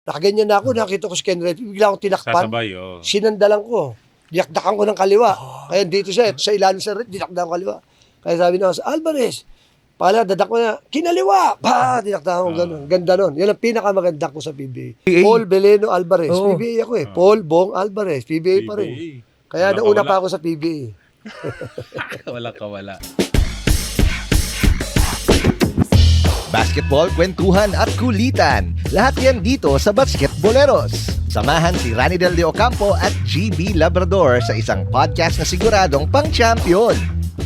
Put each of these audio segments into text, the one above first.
Nakaganyan na ako, nakita ko si Ken Redfield, bigla akong tinakpan. Sasabay, Sinandalan ko. Dinakdakan ko ng kaliwa. Kaya dito siya, sa ilalim sa red, dinakdakan ko kaliwa. Kaya sabi na Alvarez, pala, dadak ko na, kinaliwa! Pa! Dinakdakan ko gano'n. Ganda nun. Yan ang pinakamaganda ko sa PBA. Paul Beleno Alvarez. PBA ako eh. Paul Bong Alvarez. PBA pa rin. Kaya nauna pa ako sa PBA. Wala. Basketball, kwentuhan at kulitan. Lahat yan dito sa Basketboleros. Samahan si Rani Del de Ocampo at GB Labrador sa isang podcast na siguradong pang-champion.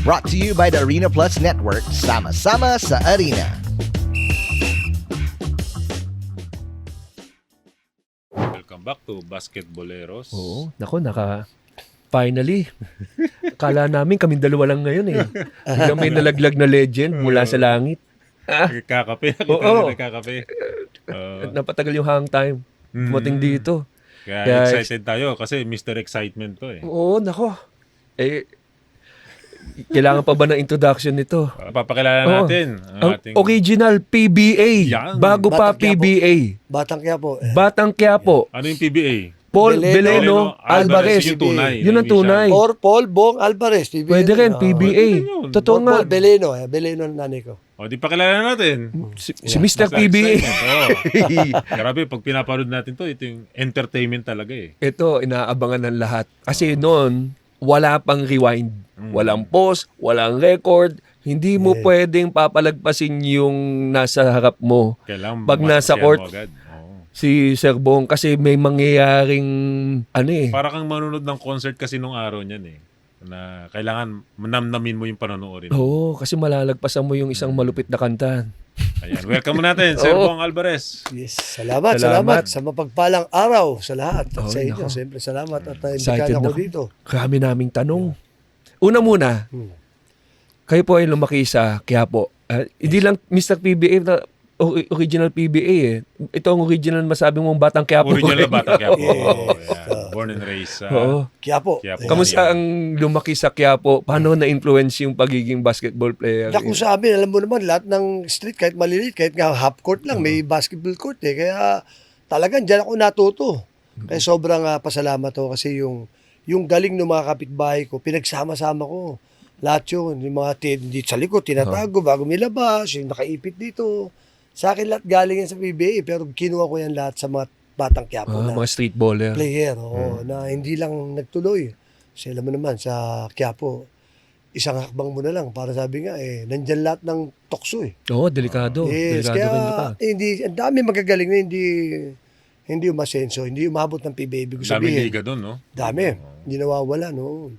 Brought to you by the Arena Plus Network. Sama-sama sa arena. Welcome back to Basketboleros. Oo, finally. Akala namin kaming dalawa lang ngayon eh. Biglang may nalaglag na legend mula sa langit. Nagkakape. Oo. Nagkakape. At napatagal yung hang time. Dumating dito. Kaya excited tayo kasi Mr. Excitement to eh. Oo, nako. Kailangan pa ba ng introduction nito? Papakilala natin Ang original PBA. Yan. Bago pa Batang Quiapo. PBA. Batang Quiapo. Batang Quiapo. Ano yung PBA? Paul Beleno Beleno Alvarez. Yung tunay. Yun ang tunay. Or Paul Bong Alvarez. PBA. Pwede rin, PBA. yun. Totoo nga. Paul Beleno. Beleno ang nanay ko. O, di pakilala natin. Si Mr. PBA. Grabe, pag pinapanood natin to, ito yung entertainment talaga eh. Ito, inaabangan ng lahat. Kasi noon, wala pang rewind. Walang pause, walang record. Hindi mo pwedeng papalagpasin yung nasa harap mo. Kailangan Pag nasa masasyan court, mo agad. si Sir Bong, kasi may mangyayaring Para kang manunod ng concert kasi nung araw niyan eh. Na kailangan manamnamin mo yung panonoodin. Oo, kasi malalagpasan mo yung isang malupit na kanta. Ayan, welcome mo natin, Sir Bong Alvarez. Yes, salamat sa mapagpalang araw sa lahat. At sa inyo, siyempre salamat at Excited imbitahan ako na. dito. Karami naming tanong. Una muna, kayo po ay lumaki sa Quiapo. Hindi lang Mr. PBA na original PBA eh. Ito ang original masabi mong Batang Quiapo. Original na Batang Quiapo. Yes. Born and raised. Oo. Quiapo. Kamusta ang lumaki sa Quiapo? Paano na-influence yung pagiging basketball player? Kung sa amin, alam mo naman, lahat ng street, kahit maliliit, kahit nga half court lang, may basketball court eh. Kaya talagang dyan ako natuto. Kaya sobrang pasalamat ako kasi yung galing ng mga kapitbahay ko, pinagsama-sama ko. Lahat yun. Yung mga dito sa likod, tinatago bago nilabas, yung nakaipit dito. Sa akin lahat galing yan sa PBA, pero kinuha ko yan lahat sa mga Batang Quiapo na Mga street baller. player, na hindi lang nagtuloy. Kasi alam mo naman, sa Quiapo, isang hakbang mo na lang. Para sabi nga, nandyan lahat ng tukso eh. Oo, delikado. Yes, Delikado rin pa. ang dami magagaling na hindi umasenso, hindi umabot ng PBA. Ibig Dami sabihin, liga doon, no? dami. Hindi nawawala, no?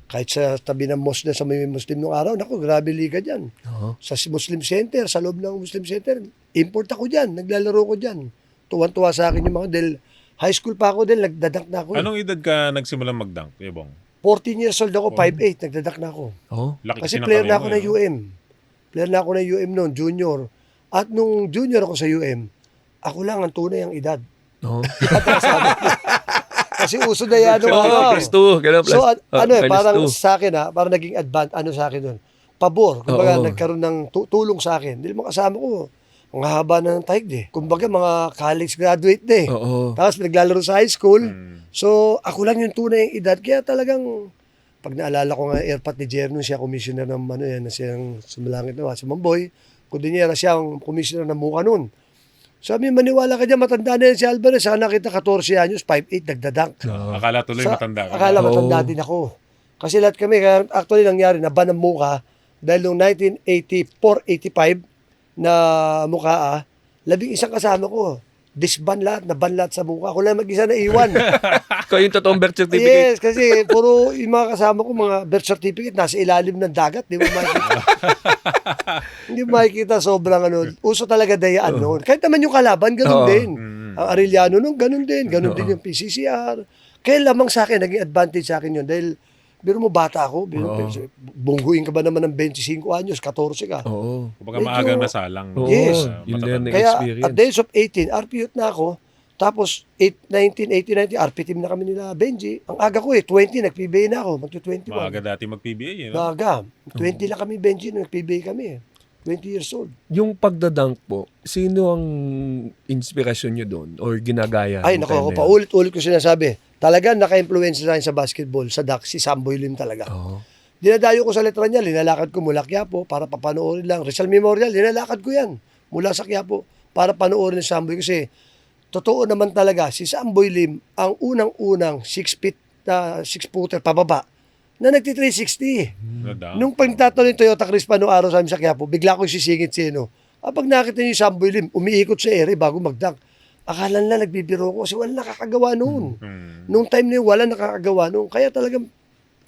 Kahit sa tabi ng mosque na sa may Muslim nung araw, naku, grabe liga dyan. Oo. Sa Muslim Center, sa loob ng Muslim Center, import ako dyan, naglalaro ko dyan. Tuwan-tuwa sa akin yung mga, dahil high school pa ako din, nagdadak na ako. Anong edad ka nagsimulang mag-dunk, Bong? 14 years old ako, 5'8", nagdadak na ako. Oo. Laki Kasi ng player na kamay ako mo, ng eh, no? UM. Player na ako ng UM noon, junior. At nung junior ako sa UM, ako lang ang tunay ang edad. Oo. Kasi uso na yan. Oo, plus 2. So, minus parang 2. sa akin parang naging sa akin doon. Pabor. Kumbaga, Oo. nagkaroon ng tulong sa akin. Hindi mo kasama ko. Ang haba na ng taig Kumbaga, mga college graduate Oo. Tapos naglalaro sa high school. So, ako lang yung tunay ang edad. Kaya talagang, pag naalala ko nga airpot ni Jerno, siya commissioner ng na siyang sumalangit na si Mamboy. Kudinyera siya ang commissioner ng Muka noon. Sabi, maniwala ka dyan, matanda na yan si Alvarez. Saka nakita 14 anyos, 5'8", nagdadank. Akala tuloy matanda ka. Akala Oo. matanda din ako. Kasi lahat kami, kaya actually nangyari, naban ng Muka dahil noong 1984-85 na Muka, 11 kasama ko. Disban lahat, naban lahat sa Muka. Ako lang mag-isa na iwan. Ikaw yung totoong birth certificate. Yes, kasi puro yung mga kasama ko, mga birth certificate, nasa ilalim ng dagat. Di mo makikita. Hindi mo makikita sobrang uso talaga dayaan noon. Kahit naman yung kalaban, ganun Oo. din. Ang Arellano noon, ganun din. Ganun din yung PCCR. Kaya lamang sa akin, naging advantage sa akin yun. Dahil, biro mo bata ako, bungguin ka ba naman ng 25 anyos, 14 ka. Oo. Kumbaga Medyo- maagang nasalang. No? Yes. Yung learning Kaya experience. at the age of 18, RP youth na ako. Tapos 19, RP team na kami nila Benji. Ang aga ko 20, nag-PBA na ako. Magto-21. Maaga dati mag-PBA, no? Maaga. 20 lang kami Benji, nung nag-PBA kami. 20 years old. Yung pagdadunk po, sino ang inspirasyon nyo doon or ginagaya? Ay, nung naku, time ako na pa yun? ulit-ulit ko sinasabi. Talagang naka-influence sa akin sa basketball, sa dunk, si Samboy Lim talaga. Oo. Dinadayo ko sa letra niya, linalakad ko mula Quiapo para papanoorin lang. Rizal Memorial, linalakad ko yan mula sa Quiapo para panoorin si Samboy. Kasi totoo naman talaga, si Samboy Lim ang unang-unang 6-footer pababa na nagti-360. Nung pagtatalo yung Toyota Crispa noong araw sa amin sa Quiapo, bigla ko sisingit si Eno. Pag nakita niyo yung Samboy Lim, umiikot sa ere bago magdunk. Akala nila nagbibiro ko kasi wala nakakagawa noon. Nung time na yun, wala nakakagawa noon. Kaya talagang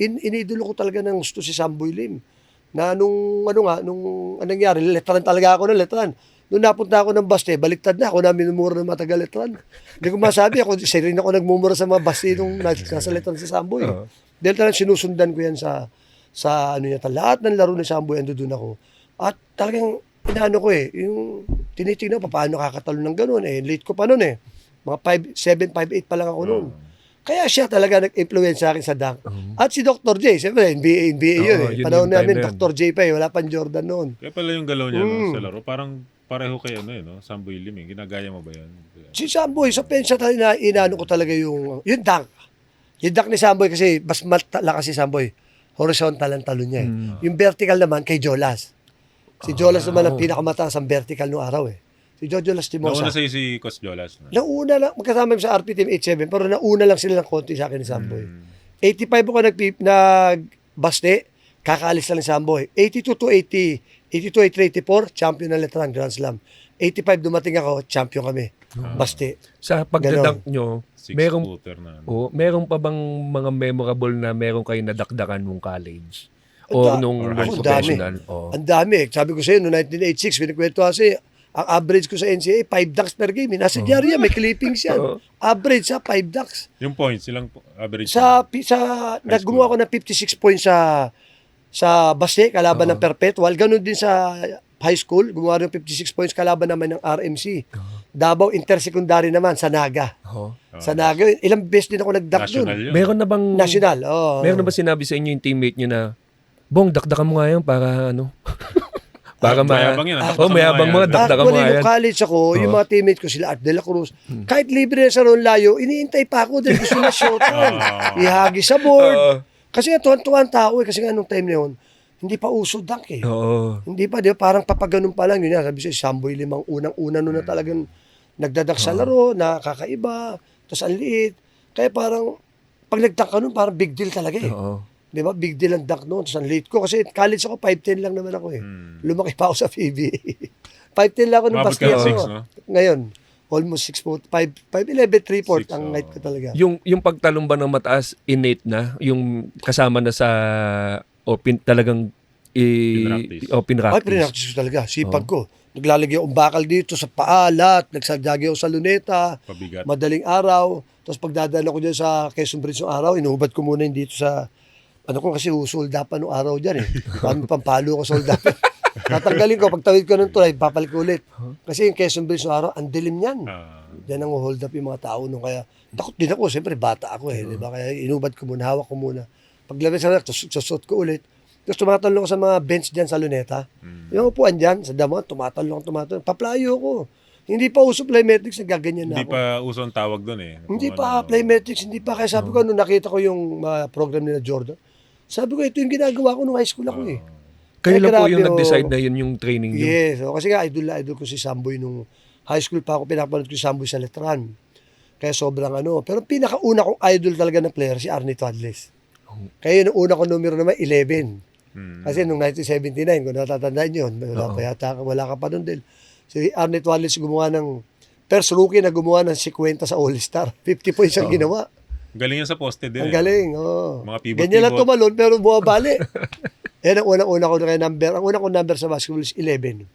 inidolo ko talaga ng gusto si Samboy Lim. Na nung anong nangyari, letran talaga ako ng letran. Nung napunta ako ng Baste, baliktad na ako na minumura ng matagal letran. Hindi ko masabi, isa rin ako nagmumura sa mga Baste nung nasa letran si Samboy. Dahil talagang sinusundan ko yan sa ano niya. Lahat ng laro ni Samboy, ando doon ako. At talagang inaano ko yung tinitingnan pa paano kakatalo ng gano'n late ko pa noon Mga 7, 5, 8 pa lang ako noon. Kaya siya talaga nag-influence sa akin sa dunk. At si Dr. J, siyempre, NBA yun yun Panahon yung time namin, na yun. Dr. J pa wala pang Jordan noon. Kaya pala yung galaw niya no, sa laro, parang pareho kayo no, Samboy Lim. Ginagaya mo ba yan? Si Samboy, sa pensa tayo na inaano ko talaga yung dunk. Yung dunk ni Samboy kasi mas malakas si Samboy. Horizontal ang talo niya Yung vertical naman kay Jolas. Si Jolas naman ang pinakamataas ang vertical noong araw Si Jolas Timosa. Nauna sa'yo si Coach Jolas. No? Nauna lang, magkasama sa RP Team 87, pero nauna lang sila ng konti sa akin ni Samboy. 85 ako nagbaste, kakaalis lang ni Samboy. 82 to 80, 82, 84, champion ng Letran, Grand Slam. 85 dumating ako, champion kami. Baste. Sa pagdadunk nyo, merong, Six-footer na. meron pa bang mga memorable na meron kayo nadakdakan nung college? O nung Or high school. professional? Oh. Ang dami. Sabi ko sa'yo, noong 1986, pinikwento kasi, ang average ko sa NCAA, 5 dunks per game. Nasa diary yan, may clippings yan. Average sa 5 dunks. Yung points, ilang average? Naggumawa ko ng 56 points sa Baste, kalaban ng Perpetual. Ganon din sa high school, gumawa ng 56 points kalaban naman ng RMC. Davao Intersecondary naman sa Naga. Oh. Sa Naga, ilang beses din ako nag-duck National doon. yun. Meron na bang National, meron na ba sinabi sa inyo yung teammate nyo na, Bong, dakdakan mo nga yan para ano? para mayabang yan, dakdakan mo mayabang nga mga yan. dakdakan mo Actually, nga nung yan. college ako, yung mga teammate ko, sila Art de la Cruz, kahit libre na sa Ron Layo, iniintay pa ako dahil gusto na shot. Ihagi sa board. Oo. Kasi nga, tuwan-tuwan tao kasi nga nung time na yun, hindi pa uso dunk Oo. Hindi pa, di ba? Parang papaganon pa lang. Yun yan, sabi siya, Samboy Lim ang unang-una nun na talagang nagdadak sa laro, nakakaiba, tapos ang liit. Kaya parang, pag nagdunk ka nun, parang big deal talaga Oo. Di ba? Big deal ang dunk noon. Tapos ang late ko. Kasi college ako, 5'10 lang naman ako Lumaki pa ako sa PBA. 5'10 lang ako ng Umabot ka basket. ng 6, no? Ngayon, almost 6 foot, 5'11", 3/4 Six, ang oo. height ko talaga. Yung pagtalong ba ng mataas, innate na? Yung kasama na sa, talagang, Pinractice. Ay, pinractice. pinractice ko talaga. Sipag ko. Naglalagay akong bakal dito sa paa, lahat. Nagsadyagi ako sa luneta. Pabigat. Madaling araw. Tapos pagdadaan ako dyan sa Quezon Bridge ng araw, inuhubad ko muna yung dito sa, ano ko kasi usolda pa nung araw dyan Kami pampalo ko solda. Tatanggalin ko, pagtawid ko ng tulay, papalik ko ulit. Kasi yung Quezon Bridge ng araw, ang dilim yan. Yan ang hold up yung mga tao nung kaya, takot din ako, siyempre bata ako di ba? Kaya inubad ko muna, hawak ko muna. Paglabas sa susot ko ulit. Tapos tumatalong ako sa mga bench dyan sa luneta. Yung upuan dyan, sa damo, tumatalong. Paplayo ko. Hindi pa uso plyometrics, nagaganyan na Hindi ako. pa uso ang tawag doon Hindi pa plyometrics, hindi pa. Kaya sabi ko, nung nakita ko yung program nila Jordan, sabi ko, ito yung ginagawa ko nung high school ako Kayo lang po grabe, yung nag-decide na yun yung training nyo. Yes. Kasi nga, idol ko si Samboy nung high school pa ako, pinapanood ko si Samboy sa Letran. Kaya sobrang Pero pinakauna kong idol talaga na player, si Arnie Tuadles. Kaya yung una kong numero naman, 11. Kasi nung 1979, kung natatandaan yun, wala ka pa nun din. Si Arnie Tuadles gumawa ng first rookie na gumawa ng 50 sa All-Star. 50 points ang ginawa. Galing yan sa poste din. Ang galing, Mga pivot. Ganyan lang tumalon, pero bumabali. Yan ang unang-una ko na number. Ang unang kong number sa basketball is 11.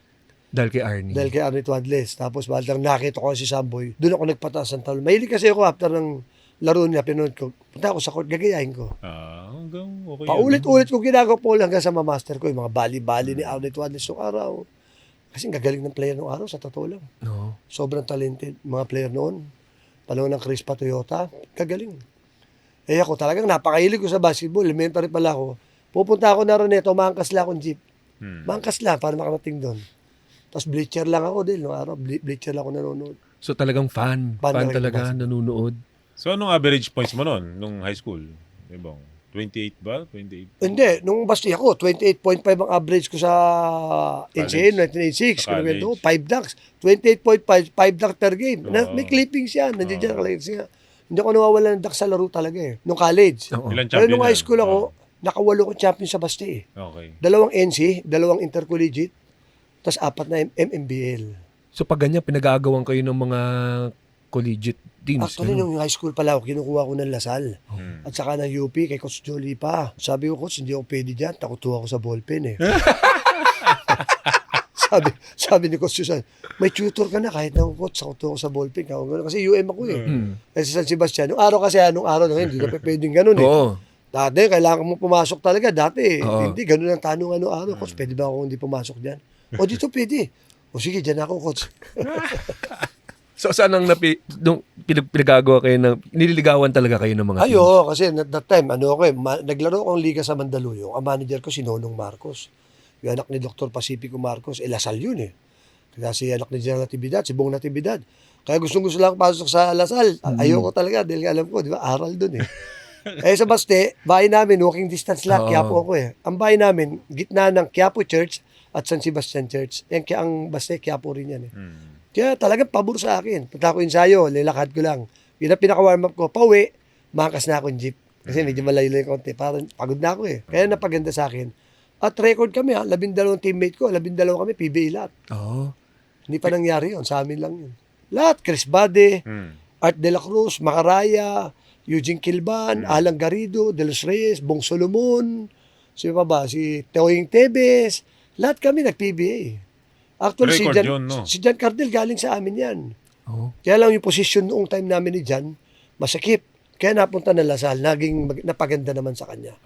Dahil kay Arnie. Dahil kay Arnie Tuadles. Tapos baldang nakita ko si Samboy. Doon ako nagpataas ng talon. Mahilig kasi ako after ng laro niya, pinunod ko. Punta ako sa court, gagayahin ko. Hanggang okay. Paulit-ulit ko ginagawa po hanggang sa mamaster ko. Yung mga bali-bali ni Arnie Tuadles nung araw. Kasi gagaling ng player nung araw, sa totoo lang. No. Sobrang talented mga player noon. Panahon ng Crispa Toyota, gagaling. Ako talagang napakahilig ko sa basketball. Elementary pala ako. Pupunta ako na ron umangkas lang akong jeep. Mangkas lang para makarating doon. Tapos bleacher lang ako din. Noong araw, bleacher lang ako nanonood. So talagang fan. Fan Fan talaga talaga, basketball. nanonood. So, anong average points mo noon, nung high school? Ibang 28 ba? 28? Hindi, nung basti ako, 28.5 ang average ko sa NCAA 1986. Sa college. Kinuwento ko, 5 dunks. 28.5, 5 dunks per game. Oo. May clippings yan. Nandiyan dyan nakalagay. Kasi nga, hindi ako nawawala ng dunks sa laro talaga eh. Nung college. Oo. Ilan Pero champion nung high yan? school ako, nakawalo ko champion sa basti eh. Okay. 2 NC, 2 intercollegiate, tapos 4 na MMBL. So pag ganyan, pinag-aagawan kayo ng mga collegiate teams. Actually, ano? nung high school pala ako, kinukuha ko ng Lasal. Hmm. At saka ng UP, kay Coach Jolie pa. Sabi ko, Coach, hindi ako pwede dyan. Takutuwa ako sa ballpen eh. sabi ni Coach Susan, may tutor ka na kahit na Coach, takutuwa ako sa ballpen. Kasi UM ako eh. Kasi San Sebastian. Nung araw hindi na pwedeng ganun eh. Oo. Dati, kailangan mo pumasok talaga. Dati, Oo. hindi, ganun ang tanong araw. Coach, pwede ba ako hindi pumasok dyan? O dito pwede. O sige, dyan ako, Coach. So saan ang pinag-aagawa kayo ng, nililigawan talaga kayo ng mga teams? Ayo, kasi that time, naglaro akong liga sa Mandaluyong. Ang manager ko si Nonong Marcos. Yung anak ni Dr. Pacifico Marcos, Lasal yun eh. Kasi anak ni General Natividad, si Bong Natividad. Kaya gustong-gusto lang pasok sa Lasal. Ayoko talaga, dahil alam ko, di ba, aral dun eh. Eh sa Baste, bahay namin, walking distance lang, Oo. Quiapo ako eh. Ang bahay namin, gitna ng Quiapo Church at San Sebastian Church. Yan, kaya ang Baste, Quiapo rin yan eh. Kaya talagang pabor sa akin. Punta ko ensayo, lilakad ko lang. Yun ang pinaka-warm up ko. Pauwi, makas na akong jeep. Kasi medyo malayo yung konti. Parang pagod na ako eh. Kaya napaganda sa akin. At record kami 12 teammate ko. 12 kami, PBA lahat. Oo. Hindi pa nangyari yun. Sa amin lang yun. Lahat. Chris Bade, Art de la Cruz, Macaraya, Eugene Kilban, Alan Garrido, De Los Reyes, Bong Solomon, sino pa ba? Si Teoying Tebes. Lahat kami nag-PBA. Actually, Record yun, no? si Jan Cardel galing sa amin yan. Oo. Kaya lang yung posisyon noong time namin ni Jan, masakip. Kaya napunta na Lasal, napaganda naman sa kanya.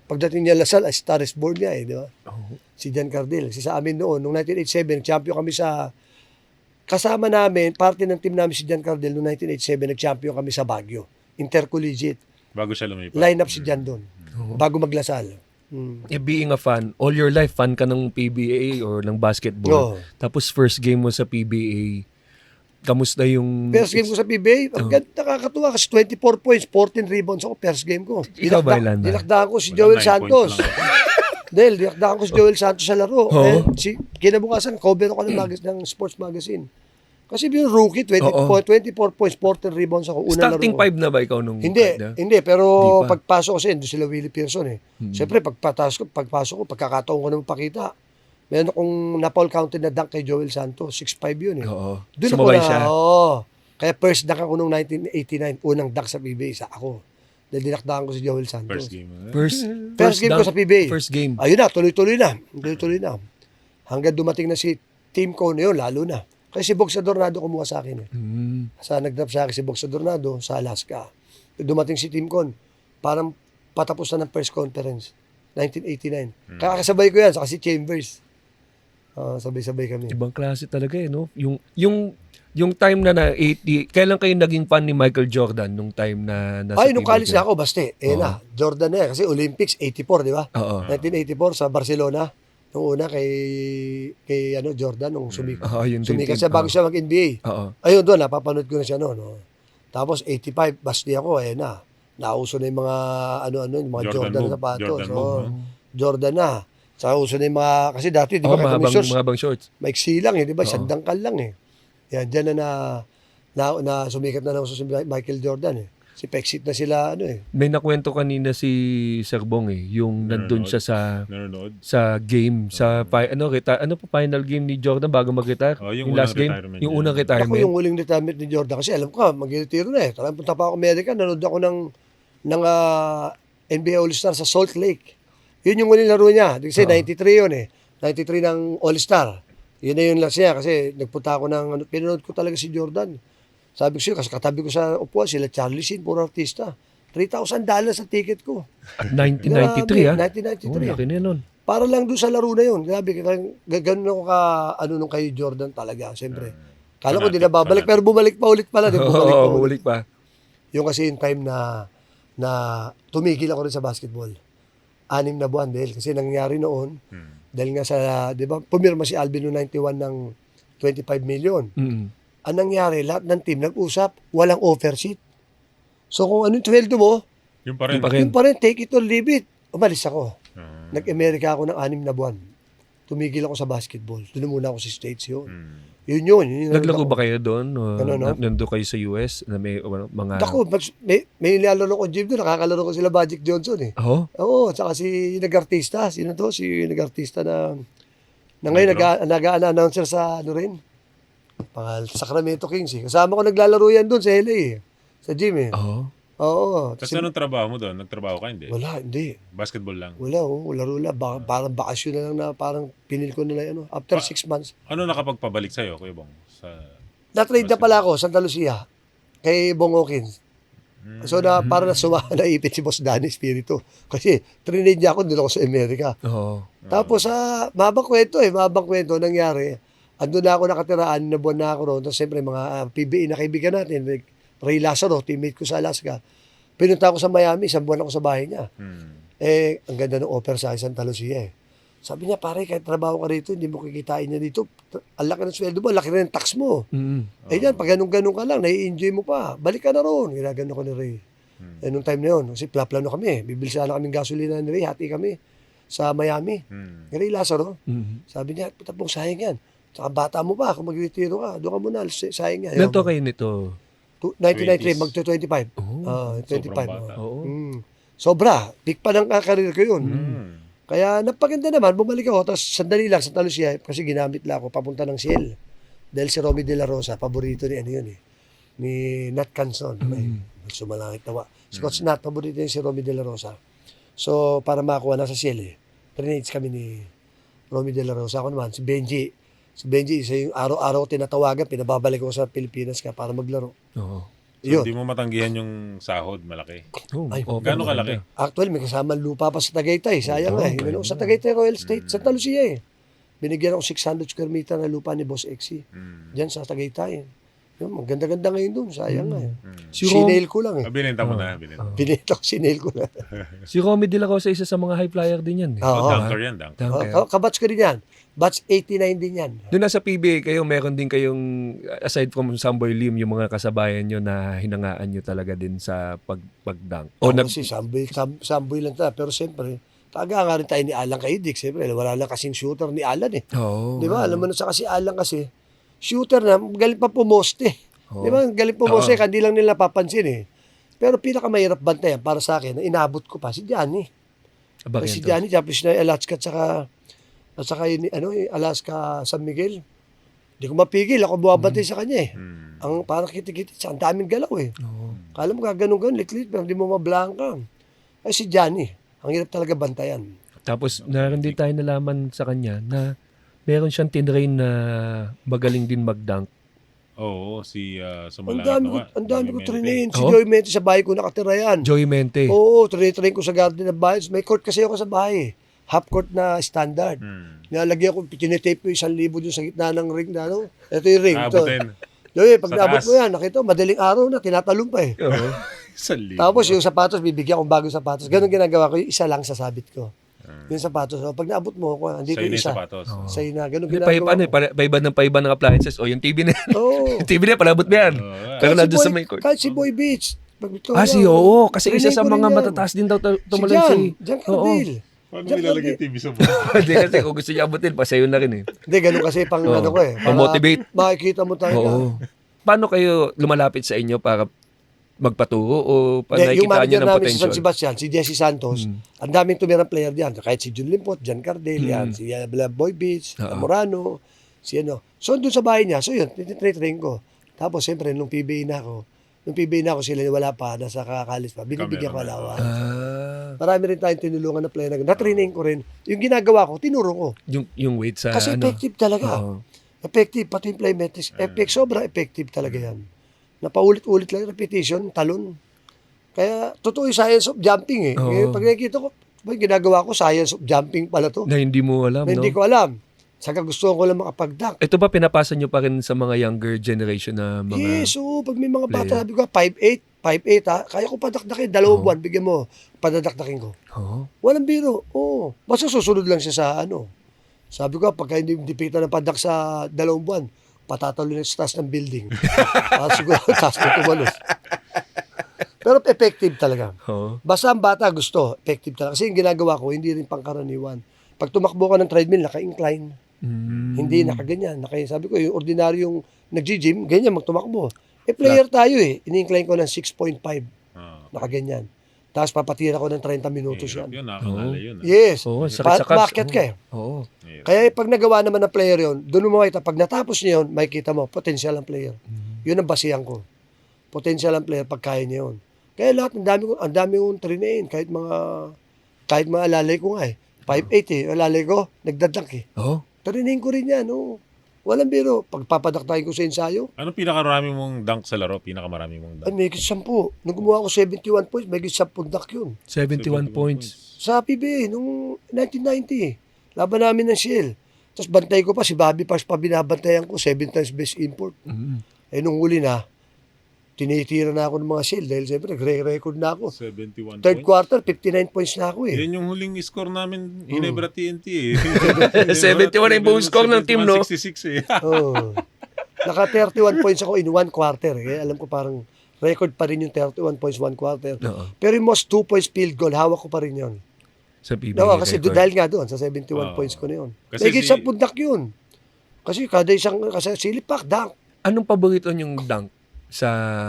Pagdating niya Lasal, ay Star is born niya eh, di ba? Oo. Si Jan Cardel. Kasi sa amin noon, noong 1987, champion kami sa, kasama namin, parte ng team namin si Jan Cardel, noong 1987, nag-champion kami sa Baguio. Intercollegiate. Bago siya lumipat. Line up si Jan doon. Bago maglasal. Being a fan, all your life, fan ka ng PBA or ng basketball. Oo. Tapos first game mo sa PBA, kamusta yung... First game ko sa PBA, nakakatuwa kasi 24 points, 14 rebounds ako first game ko. Ikaw ba, Ilanda? Dinakdakan ko si Wala, Joel 9 Santos. points lang. Dahil dinakdakan ko si Joel Santos sa laro. Oo. Kinabukasan, cover ako ng sports magazine. Kasi yung rookie, 24 points, 14 rebounds ako. Unang Starting laro ko. five na ba ikaw nung... Hindi, pero Hindi pa. pagpasok ko doon sila Willie Pearson eh. Siyempre, pagpasok ko, pagkakataon ko na magpakita. Meron akong na-foul counted na dunk kay Joel Santos, 6'5 yun eh. Oo. Doon Sumabay ako siya. Oo. Kaya first dunk ako noong 1989, unang dunk sa PBA, sa ako. Dahil dinakdakan ko si Joel Santos. First game. First game ko dunk, sa PBA. First game. Ayun na, tuloy-tuloy na. Hanggang dumating na si team ko na yun, lalo na. Kasi si Box Adornado kumuha sa akin eh. Nag-drop sa akin si Box Adornado sa Alaska. Dumating si Team Con, parang patapos na ng press conference, 1989. Kakasabay ko yan, sa si Chambers. Sabay-sabay kami. Ibang klase talaga eh, no? Yung time na 80, kailan kayo naging fan ni Michael Jordan nung time na nasa Ay, nung PBA college kayo? na ako, baste. Na, Jordan na yan. Kasi Olympics, 84, di ba? Oo. 1984 sa Barcelona. Nung una kay Jordan, nung sumikat. Yun din. Sumikat siya bago siya mag-NBA. Oo. Ayun doon, napapanood ko na siya noon. No? Tapos 85, basti ako, na. Nauso na yung mga, yung mga Jordan na sapatos. Jordan na. Sa uso na yung mga, kasi dati, di ba, mahabang shorts. maiksi lang di ba? Sandangkal lang Yan, dyan na sumikat na lang si Michael Jordan Si Pexit na sila, May nakwento kanina si Sir Bong yung nandun siya Nanonood. sa game, sa final game ni Jordan bago mag-retire? Yung last unang game? retirement Yung niya. unang Ako retirement? yung huling retirement ni Jordan kasi alam ko, mag-retiro na Talagang punta pa ako Amerika, nanood ako ng NBA All-Star sa Salt Lake. Yun yung huling laro niya. Kasi 93 yun 93 ng All-Star. Yun na yun lang siya kasi nagpunta ako pinanood ko talaga si Jordan. Sabi ko siya, kasi katabi ko sa upuan, sila Charlie Sheen, puro artista. $3,000 sa ticket ko. 1993 1993. Laki na nun. Para lang doon sa laro na yun. Grabe, ganun ako nung kay Jordan talaga, siyempre. Kala ko di na babalik, pero bumalik pa ulit pala. Bumalik pa. Yung kasi yung time na tumigil ako rin sa basketball. 6 na buwan dahil kasi nangyari noon, Dahil nga sa, di ba, pumirma si Alvin noong 91 ng 25 million. Ang nangyari, lahat ng team nag-usap, walang offer sheet. So kung anong sweldo mo, Yung pa rin. Yung pa rin. yun pa rin, take it or leave it. Umalis ako. Ah. Nag-Amerika ako ng 6 na buwan. Tumigil ako sa basketball. Doon muna ako sa States yun. Hmm. Yun yun. Yun Naglaro ba kayo doon? O Ano, no? Nandun kayo sa US na may mga... Ako, may nilalaro ko gym doon. Nakakalaro ko sila Magic Johnson eh. Oh? Oo, tsaka si nag-artista. Sino to? Si nag-artista na ngayon nag-announcer sa ano rin. Sacramento Kings eh. Kasama ko naglalaro yan doon sa LA eh. Sa gym eh. Oh? Oo. Tapos anong trabaho mo doon? Nagtrabaho ka, hindi? Wala, hindi. Basketball lang. Wala, laro lang. Parang bakasyon na lang na parang pinil ko nila ano. After 6 months. Ano nakapagpabalik sa'yo, Kuya Bong? Na-trade na pala ako, Santa Lucia. Kay Bong Hawkins. So para naipit si Boss Danny Espiritu. Kasi trinade niya ako, doon ako sa Amerika. Oo. Tapos mahabang kwento nangyari. Andun na ako nakatira, 6 na buwan na ako roon. Tapos siyempre mga PBA na kaibigan natin, like Ray Lazaro, teammate ko sa Alaska. Pinunta ako sa Miami, 1 buwan ako sa bahay niya. Ang ganda ng offer sa Santa Lucia eh. Sabi niya, pare, kahit trabaho ka rito, hindi mo kikitain niya dito. Ang laki ng sweldo mo, ang laki rin ng tax mo. Eh yan, pag ganun-ganun ka lang, nai-enjoy mo pa. Balik ka na roon. Ginagano ko ni Ray. Nung time na yun, kasi plano kami. Bibili sana kaming gasolina ni Ray, hati kami sa Miami. Ray Lazaro. Sabi niya, tapos sayang yan. Saka bata mo pa, kung mag-retiro ka, doon ka muna, sayang yan. Ilan to kayo nito? 1993, magto-25. Sobrang 25. bata. Oo. Sobra. Peak pa ng karir ko yun. Kaya napaganda naman, bumalik ako. Tapos sandali lang, Santa Lucia, kasi ginamit lang ako papunta ng Ciel. Dahil si Romy De La Rosa, paborito ni ano yun eh. Ni Nat Canson. May sumalangit nawa. Scotch Nat, paborito niya si Romy De La Rosa. So, para makakuha na sa Ciel eh. Trinades kami ni Romy De La Rosa. Ako naman, si Benji. Si Benji, isa yung araw-araw ko tinatawagan, pinababalik ko sa Pilipinas ka para maglaro. Oo. So, Yun. hindi mo matanggihan yung sahod, malaki. Oh, Ay, okay. Gano'ng kalaki? Actually, may kasama lupa pa sa Tagaytay. Sayang eh. Yun, sa Tagaytay Royal Estate, Santa Lucia eh. Binigyan ako 600 square meter na lupa ni Boss Exie. Diyan sa Tagaytay. Yun, maganda-ganda ngayon dun. Sayang nga eh. Si Rom- Sinail ko lang eh. Binenta mo na. Binenta. Binenta ko, sinail ko lang. Si Romy De La Rosa, isa sa mga high flyer din yan. Eh. Oo. Dunker yan, dunker. Dunker. Kabatch ko din yan. Batch 89 din yan. Doon nasa PBA kayo, meron din kayong, aside from Samboy Lim, yung mga kasabayan nyo na hinangaan nyo talaga din sa pagdunk. O Kasi samboy lang tayo. Pero siyempre, taga nga rin tayo ni Alan Kaidik. Siyempre, wala lang kasing shooter ni Alan eh. Oo. Di ba? Alam mo na sa kasi Alan kasi, shooter na, galing pa pumoste. Di ba? Galing pumoste, hindi lang nila papansin eh. Pero pinakamahirap bantayan para sa akin, na inabot ko pa, si Gianni. Si Gianni, tapos na Alaska at saka yun, Alaska San Miguel. Hindi ko mapigil, ako buwabantay sa kanya eh. Ang parang kitikiti, ang daming galaw eh. Kala mo gaganon-ganon, lit-lit, pero hindi mo mablangka. Ay si Gianni, ang hirap talaga bantayan. Tapos naroon din tayo nalaman sa kanya na meron siyang tinrain na magaling din mag-dunk. Oo, si Ang Sumalangit dami ko trinain. Si Oh? Joey Mente sa bahay ko nakatira yan. Joey Mente. Oo, train ko sa garden ng bahay. May court kasi ako sa bahay. Half court na standard. Nilalagyan ko, tinetape ko 1,000 doon sa gitna ng ring na ano. Ito yung ring. Ito. Abutin. Pag Sa naabot taas. mo yan, nakita mo, madaling araw na, tinatalong pa eh. Oo. Sa libo. Tapos yung sapatos, bibigyan kong bagong sapatos. Ganun ginagawa ko, yung isa lang sasabit ko. Yung sapatos, pag naabot mo, andito Sa'yo yung na yung isa. sapatos. Sa'yo na, ganun Paiba, ginagawa ko. paiba ng paiba ng appliances. O yung TV na yan. Oo. Yung TV na yan, palabot mo yan. Pero nandun sa may court. Kahit si Boy Beach. Oo. Kasi isa sa Trinain ko mga rin yan. matataas din daw Si tumalon Jan, si... Jan Oo. Cardil. Paano nilalagay TV sa buhay? Hindi kasi kung gusto niya abutin, pasayo na rin eh. Hindi, ganun kasi pang Oo. ano ko eh. Para Pang-motivate. Makikita mo tayo. Oo. Paano kayo lumalapit sa inyo para magpaturo o Hindi, yung nakikita nyo manager ng namin sa San potential? Sebastian, si Jesse Santos, ang daming tumirang player diyan. Kahit si Jun Limpot, Jan Cardel, yan, si Boy Beach, Morano, si ano. So, doon sa bahay niya, so yun, tinitrain ko. Tapos, siyempre, nung PBA na ako, sila wala pa, nasa kakalis pa, binibigyan ko alawan. Marami rin tayong tinulungan na player na na-training ko rin. Yung ginagawa ko, tinuro ko. Yung weight sa Kasi ano? effective talaga. Oo. Effective, pati yung plyometrics. Sobrang effective talaga yan. Napaulit-ulit lang, repetition, talon. Kaya, totoo yung science of jumping eh. Oo. Ngayon, pag nakikita ko, ginagawa ko, science of jumping pala to. Na hindi mo alam, Na no? hindi ko alam. Saka gusto ko lang makapag-dunk. Ito ba pinapasa nyo pa rin sa mga younger generation na mga... Yes, oo. Pag may mga bata, player. sabi ko, 5'8", ha. Kaya ko padakdakin, 2 buwan, bigyan mo, padadakdakin ko. Oo. Walang biro. Oo. Basta susunod lang siya sa ano. Sabi ko, pagka hindi dipita ng padak sa 2 buwan, patatalo na sa taas ng building. Siguro, taas na tumalos. Pero effective talaga. Oo. Basta ang bata gusto, effective talaga. Kasi yung ginagawa ko, hindi rin pangkaraniwan. Pag tumakbo ka ng treadmill, naka-incline. Hindi nakaganyan. Sabi ko, yung ordinaryong nag-gym, ganyan magtumakbo. Player tayo eh. Ini-incline ko ng 6.5. Nakaganyan. Tapos papatira ko ng 30 minutos Hirap yan. yun, nakakangala yun. Yes. Oo, sakit sa calves. Market ka eh. Oo. Hirap. Kaya pag nagawa naman ng player yon, doon mo makita. Pag natapos niya yun, makikita mo, potential ang player. Yun ang basihan ko. Potential ang player pag kaya niya yun. Kaya lahat, ang dami kong trinain. Kahit mga alalay ko nga eh. 5'8 eh. Alalay ko, nagdadak eh. Oo. Trinain ko rin yan. Oh. Walang biro. Pagpapadaktahin ko sa ensayo, Anong pinakamarami mong dunk sa laro? Pinakamarami mong ay dunk? may 10. Nung gumawa ko 71 points, may 10 dak yun. 71 points. Sa PBA, nung 1990, laban namin ng Shell. Tapos bantay ko pa, si Bobby Parks pa binabantayan ko, 7 times best import. Eh nung huli na, tinitira na ako ng mga Shell dahil siyempre nagre-record na ako. 71 Third points. quarter, 59 points na ako eh. Yan yung huling score namin, Ginebra TNT eh. 71 yung buong score ng team, no? 166 eh. Oh. Naka 31 points ako in 1 quarter. Kaya alam ko parang record pa rin yung 31 points 1 quarter. Oo. Pero yung most 2 points field goal, hawak ko pa rin yun. Sa PBA No, kasi record. dahil nga doon, sa 71 Oo. points ko na yun. Kasi May si- sa pundak yun. Kasi kada isang, kasi silipak, dunk. Anong paborito niyong dunk sa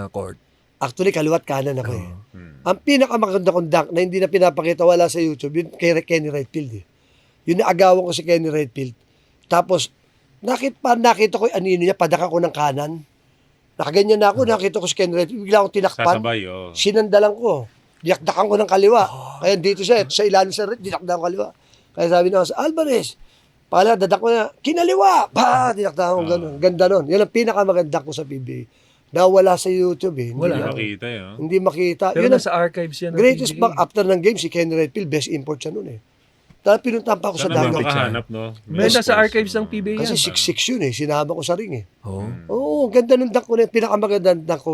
court? Actually, kaliwat kanan ako eh. Hmm. Ang pinakamaganda kong dunk na hindi na pinapakita wala sa YouTube, yun kay Kenny Redfield eh. Yun naagawan ko si Kenny Redfield. Tapos, nakita ko yung anino niya, padaka ko ng kanan. Nakaganyan na ako, nakita ko si Kenny Redfield, bigla akong tinakpan. Sasabay, oh. Sinandalan ko. Dinakdakan ko ng kaliwa. Kaya dito sa ilalim sa red, dinakdakan ko kaliwa. Kaya sabi na ako, Alvarez, pala, dadak ko na, kinaliwa! Pa! Dinakdakan ko gano'n. Ganda nun. Yan ang pinakamaganda ko sa PBA. Nawala sa YouTube eh. Wala. Hindi makita eh. Oh. Hindi makita. Pero Yun ang nasa archives yan. ng greatest PBA. back after ng game, si Kenny Redfield, best import siya nun eh. Tapos pinuntahan pa ako sa Sana dagat. makahanap, no? May May nasa scores, archives ng no? PBA yan. Kasi 6'6 yun eh. Sinama ko sa ring eh. Oo. Oo, ganda ng dunk ko na yun. Pinakamaganda ng dunk ko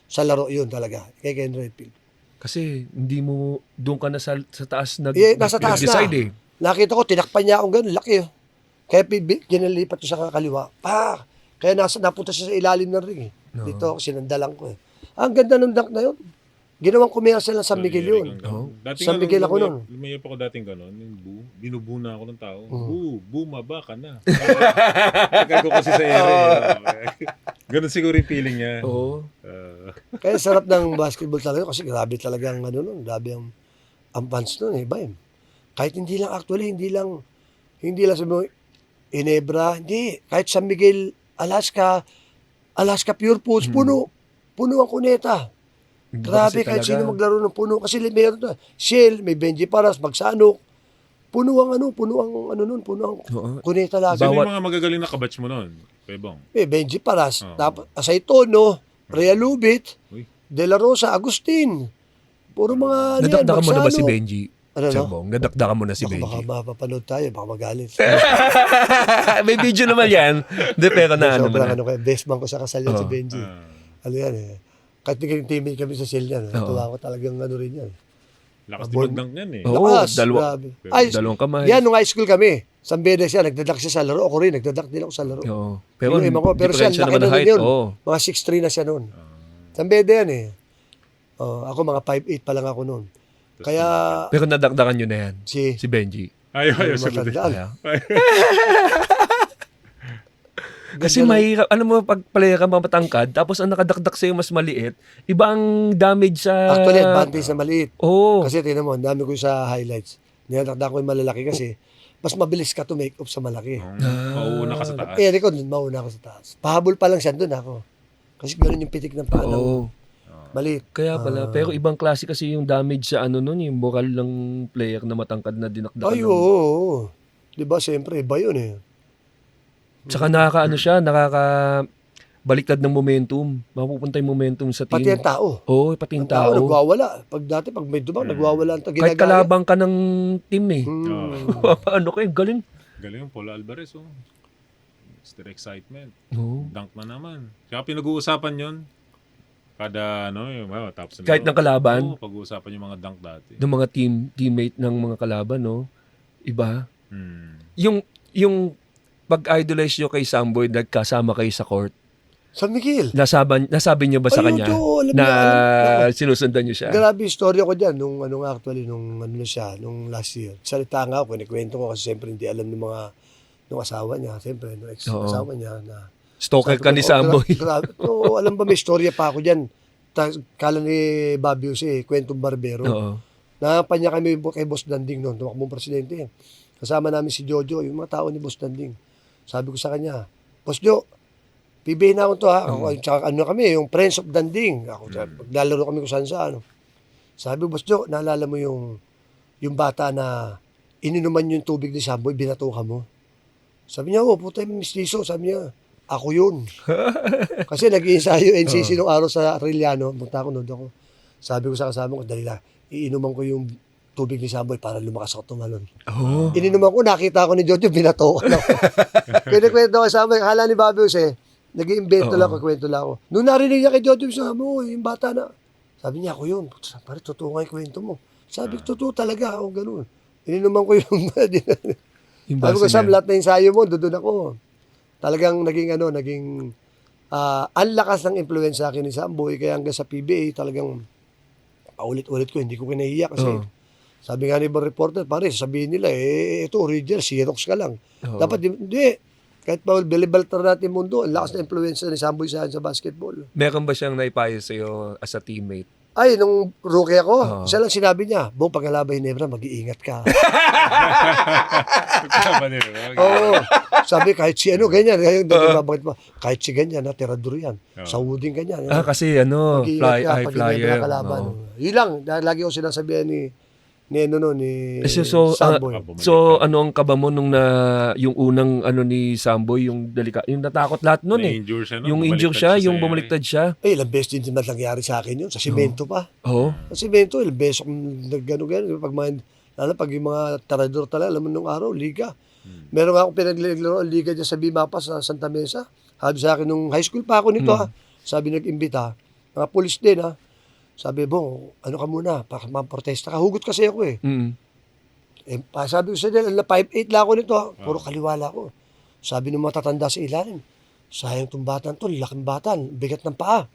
sa laro yun talaga. Kay Kenny Redfield. Kasi hindi mo, doon ka na sa taas Nasa taas na. decide eh. Nakita ko, tinakpan niya akong gano'n. Laki oh. Kaya ginalipat ko sa kaliwa. Pa! Kaya napunta siya sa ilalim ng ring eh. Dito ako, sinandalan ko eh. Ang ganda ng dunk na yun. Ginawang commercial lang sa San Miguel yun. San Miguel ako nun. Lumayap ako dating gano'n. Yung binubu na ako ng tao. Bumaba ka na. Tagal ko kasi sa area. Ganun siguro yung feeling niya. Oo. Kaya sarap ng basketball talaga kasi grabe talaga ang ano nun. Grabe ang fans nun eh. Ba yun? Kahit hindi lang actually, hindi lang sabi mo, Ginebra, hindi. Kahit San Miguel, Alaska Pure Foods, puno ang kuneta. Grabe, Kasi kahit talaga- sino maglaro ng puno. Kasi meron na, Shell, may Benji Paras, Magsanok. Puno ang Oo. kuneta lagi. Sino Bawat- yung mga magagaling na kabatch mo nun? Pebong. May Benji Paras, Oo. tapos Asaytono, Rhea Lubit, Uy. De La Rosa, Agustin. Puro mga ano yan, Nadakdakan mo na ba si Magsanok. Benji? Ano, Sir no? Bong, nadakdakan mo na si Baka Benji. mapapanood tayo, baka magalit. May video naman yan. Hindi, pero na ano Sobrang man. ano kaya, best man ko sa kasal yan si Oo. Benji. Ah. Ano yan eh. Kahit naging teammate kami sa Shell yan, natuwa ko talagang ano rin yan. Lakas Abon. din magdunk yan eh. Oo, Lakas, dalawa. grabe. Ay, Dalawang kamay. yan, nung high school kami, San Bedes siya, nagdadak siya sa laro. Ako rin, nagdadak din ako sa laro. Oo. Pero, pero siya, diferensya laki naman na ng din height. yun. Oo. Mga 6'3 na siya noon. San Bede yan eh. Oh, ako mga 5'8 pa lang ako noon. Kaya, Pero nadakdakan nyo na yan. si Si Benji. Ayaw, sunod eh. matandaan. Kasi mahirap, alam mo, pag player ka matangkad, tapos ang nakadakdak sa'yo mas maliit, iba ang damage sa... Actually, advantage na maliit. Oo. Kasi tingnan mo, ang dami ko sa highlights. Nilakdak ko yung malalaki kasi mas mabilis ka to make up sa malaki. Mauuna ka sa taas. Eh, ko, mauna ako sa taas. Pahabol pa lang siya doon ako. Kasi gano'n yung pitik ng paa ng Oo. maliit. Kaya pala, pero ibang klase kasi yung damage sa ano nun, yung moral ng player na matangkad na dinakdakan. Ay, oo. Diba, siyempre, iba yun eh. Tsaka nakakaano siya, nakakabaliktad ng momentum. Mapupunta yung momentum sa team. Pati ang tao. Oo, pati yung Ang tao, tao. nagwawala. Pag may dumang, nagwawala ang Kahit kalabang ka ng team eh. ano kayo, galing. Galing yung Paul Alvarez, oh. Mr. Excitement. Oo. Dunk na naman. Kaya pinag-uusapan yun. Kada, ano, yung, tapos Kahit ng kalaban. Oo, pag-uusapan yung mga dunk dati. Ng mga teammate ng mga kalaban, no? Iba. Hmm. Yung yung pag-idolize nyo kay Samboy, nagkasama kayo sa court, San Miguel. nasabi nyo ba sa Ayun, kanya oo, alam na niya, sinusundan nyo siya? Grabe yung story ko dyan, nung last year. Salita nga ako, kinikwento ko kasi siyempre hindi alam nung asawa niya, siyempre, nung ex-asawa niya na Stalker ka ni Samboy. Grabe. Oo, alam ba may storya pa ako dyan. Kala ni Babius kwentong barbero. Oo. Nakapanya kami kay Boss Danding noon, tumakbong presidente. Kasama namin si Jojo, yung mga tao ni Boss Danding. Sabi ko sa kanya, Boss Jo, PBA na ako to ha. Ako, tsaka ano kami, yung Friends of Danding. Ako, maglalaro kami kung saan saan. Sabi, Boss Jo, naalala mo yung bata na ininuman yung tubig ni Samboy, binatuka mo. Sabi niya, puta yung mistiso. Sabi niya, ako yun. Kasi nag-iensayo NCC nung araw sa Arellano. Punta ako noon ako. Sabi ko sa kasama ko, dali na, iinuman ko yung tubig ni Samboy para lumakas ako tumalon. Oh. Ininuman ko, nakita ko ni Jojo, binatukan ako. Kinikwento ko sa amin, akala ni Babius nag-iimbento lang ako, kwento lang ako. Nung narinig niya kay Jojo, sabi mo, yung bata na. Sabi niya, ako yun. Pare, totoo nga yung kwento mo. Sabi ko, totoo talaga. Ako, ganun. Ininuman ko yung... Sabi ko, Sam, lahat na ensayo mo, doon ako. Talagang naging ang lakas ng influence sa akin ni Samboy, kaya hanggang sa PBA, talagang paulit-ulit ko, hindi ko kinahiya kasi sabi nga ni ibang reporter, pare, sabihin nila, ito, original, Xerox ka lang. Dapat, hindi. Kahit pa belibaltar natin mundo, ang lakas na influence ni Samboy sa basketball. Meron ba siyang naipayo sa'yo as a teammate? Ay, nung rookie ako, isa lang sinabi niya, Bong, pag nalabay Nebra, mag-iingat ka. Oo. Sabi, kahit si ano, ganyan. Kahit si ganyan, tirador yan. Sauding ganyan. Kasi Mag-iingat ka high pag flyer. Nebra kalaban. Yun lang, lagi ko sinasabihan ni So, Samboy. so ano ang kaba mo nung yung unang ni Samboy, yung natakot lahat noon Na-injure siya, no? Yung Bumaliktad injure siya, siya yung sa bumaliktad siya. Ilang beses din naman nangyari sa akin yun. Sa simento pa. Oo. Sa simento, ilang beses akong nag-gano-gano. Pag yung mga tarador talaga, alam mo nung araw, liga. Meron nga akong pinaglaro, liga dyan sa Bimapa, sa Santa Mesa. Sabi sa akin, nung high school pa ako nito sabi nag-imbita, mga pulis din sabi, Bong, ano ka muna, para maprotesta ka. Hugot kasi ako sabi ko sa nila, 5'8" lang ako nito puro kaliwala ako. Sabi ng matatanda sa ilalim, sayang itong batan to, laking batan, bigat ng paa.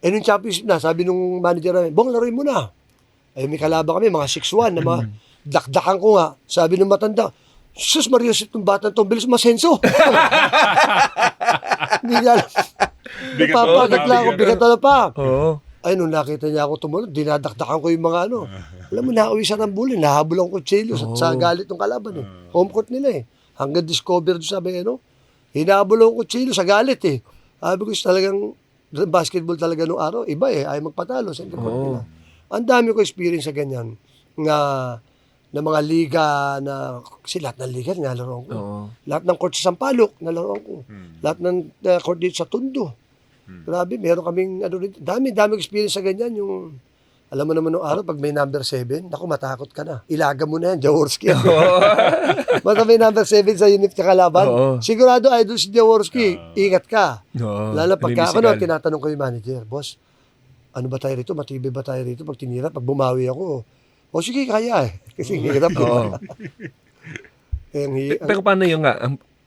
Nung championship na, sabi nung manager namin, Bong, laruin mo na. May kalaban kami, mga 6'1", na mga dakdakan ko nga. Sabi ng matanda, sus, Marius, itong batan to, bilis masenso. Hindi niya alam. Nagpapadagla ako, bigat na pa. Oo. Ay, nung nakita niya ako tumunod, dinadakdakan ko yung mga Alam mo, nauwi siya ng bully, nahabol ang kutsilyo sa galit ng kalaban Home court nila Hanggang discover doon sabi, hinahabol ang kutsilyo sa galit Sabi ko, talagang basketball talaga nung araw, iba ay magpatalo sa court nila. Ang dami ko experience sa ganyan, na mga liga kasi lahat ng liga nalaroan ko. Lahat ng court sa Sampaloc, nalaroan ko. Lahat ng court dito sa Tondo. Grabe, meron kaming dami experience sa ganyan. Yung alam mo naman nung araw pag may number 7, naku, matakot ka na. Ilaga mo na yan, Jaworski. Basta may number 7 sa unit kakalaban. Sigurado idol si Jaworski, ingat ka. Lalo pagka ako tinatanong ko yung manager, boss, ano ba tayo rito? Matibay ba tayo rito? Pag tinira, pag bumawi ako, sige, kaya Kasi hirap. Pero paano yung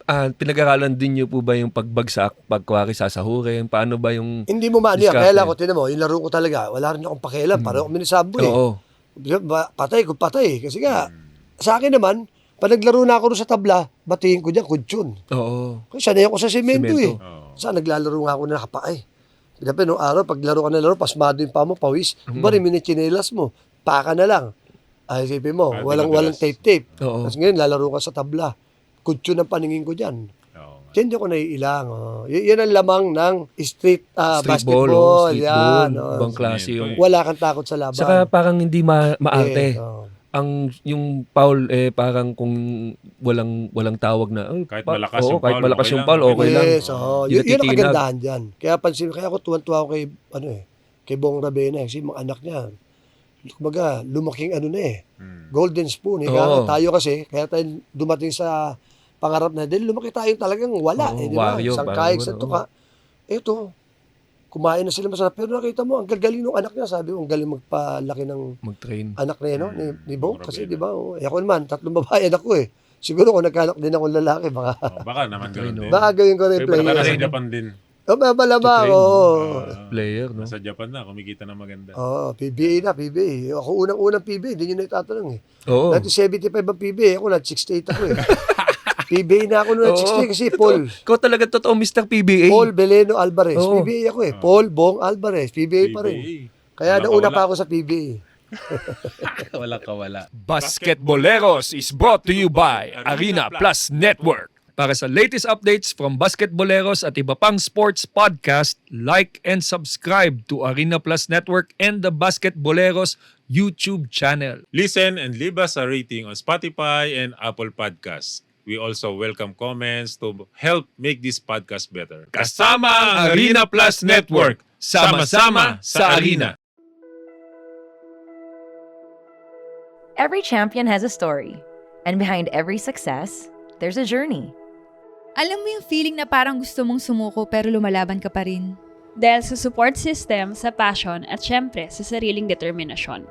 pinag-aralan din niyo po ba yung pagbagsak, pagkuwari sasahurin? Paano ba yung... Hindi mo maano yan. Kaya lang ko, tinan mo, yung laro ko talaga, wala rin akong pakialam. Parang ako minisambo Patay ko, patay. Kasi nga, sa akin naman, pag naglaro na ako sa tabla, batiin ko dyan, kutsyon. Kasi sanay ako sa semento Saan naglalaro nga ako na nakapaay. Dapat nung araw, pag laro ka na laro, pasmado yung pa mo, pawis. Ba rin minichinelas mo, paka na lang. Ay, isipin mo, walang tape-tape. Tapos ngayon, lalaro ka sa tabla. Kutso ng paningin ko dyan. Diyan ako naiilang. Yan ang lamang ng street basketball. Yan. Ibang klase yung... Wala kang takot sa laban. Saka parang hindi maarte. Yung foul, parang kung walang tawag na... Kahit malakas yung foul, kahit malakas yung foul, okay lang. Yes, yun ang kagandahan dyan. Kaya ako tuwan-tuwa ako kay Bong Ravena. Kasi mga anak niya, kumbaga, lumaking golden spoon. Tayo kasi, kaya tayo dumating sa pangarap na, dahil lumaki tayo talagang wala. Diba? Sangkayag sa tuka. Ito, kumain na sila masarap. Pero nakita mo, ang gagaling ng anak niya. Sabi mo, ang galing magpalaki ng mag-train anak na ni Bong. Kasi, di ba, ako naman, 3 babae anak ko Siguro kung nagkanak din akong lalaki, baka, Baka naman ganun din. baka gawin ko rin Pero baka player. nasa Japan din. Malamang, Train. oo. Player, no? Nasa Japan na, kumikita na maganda. Oo, PBA na, PBA. Ako unang-unang PBA, hindi nyo na itatanong eh. Oo. Dati 75 ang PBA, ako na 68 ako eh. PBA na ako noon, 68 kasi Paul. Ikaw talaga totoo Mr. PBA. Paul Beleno Alvarez, Oo. PBA ako eh. Paul Bong Alvarez, PBA pa rin. Kaya nauna pa ako sa PBA. Wala ka wala. Basketboleros is brought to you by Arena Plus Network. Para sa latest updates from Basketboleros at iba pang sports podcast, like and subscribe to Arena Plus Network and the Basketboleros YouTube channel. Listen and leave us a rating on Spotify and Apple Podcasts. We also welcome comments to help make this podcast better. Kasama ang Arena Plus Network. Sama-sama sa arena. Every champion has a story, and behind every success, there's a journey. Alam mo yung feeling na parang gusto mong sumuko pero lumalaban ka pa rin? Dahil sa support system, sa passion, at syempre sa sariling determinasyon.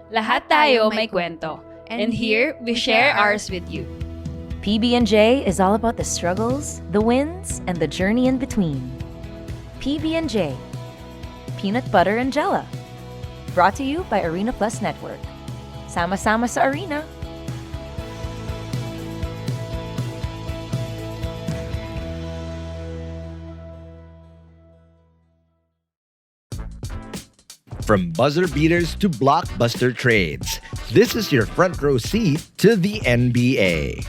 Lahat tayo may kwento. And here, we share ours with you. PB&J is all about the struggles, the wins, and the journey in between. PB&J, Peanut Butter and Jella. Brought to you by Arena Plus Network. Sama-sama sa arena. From buzzer beaters to blockbuster trades, this is your front row seat to the NBA.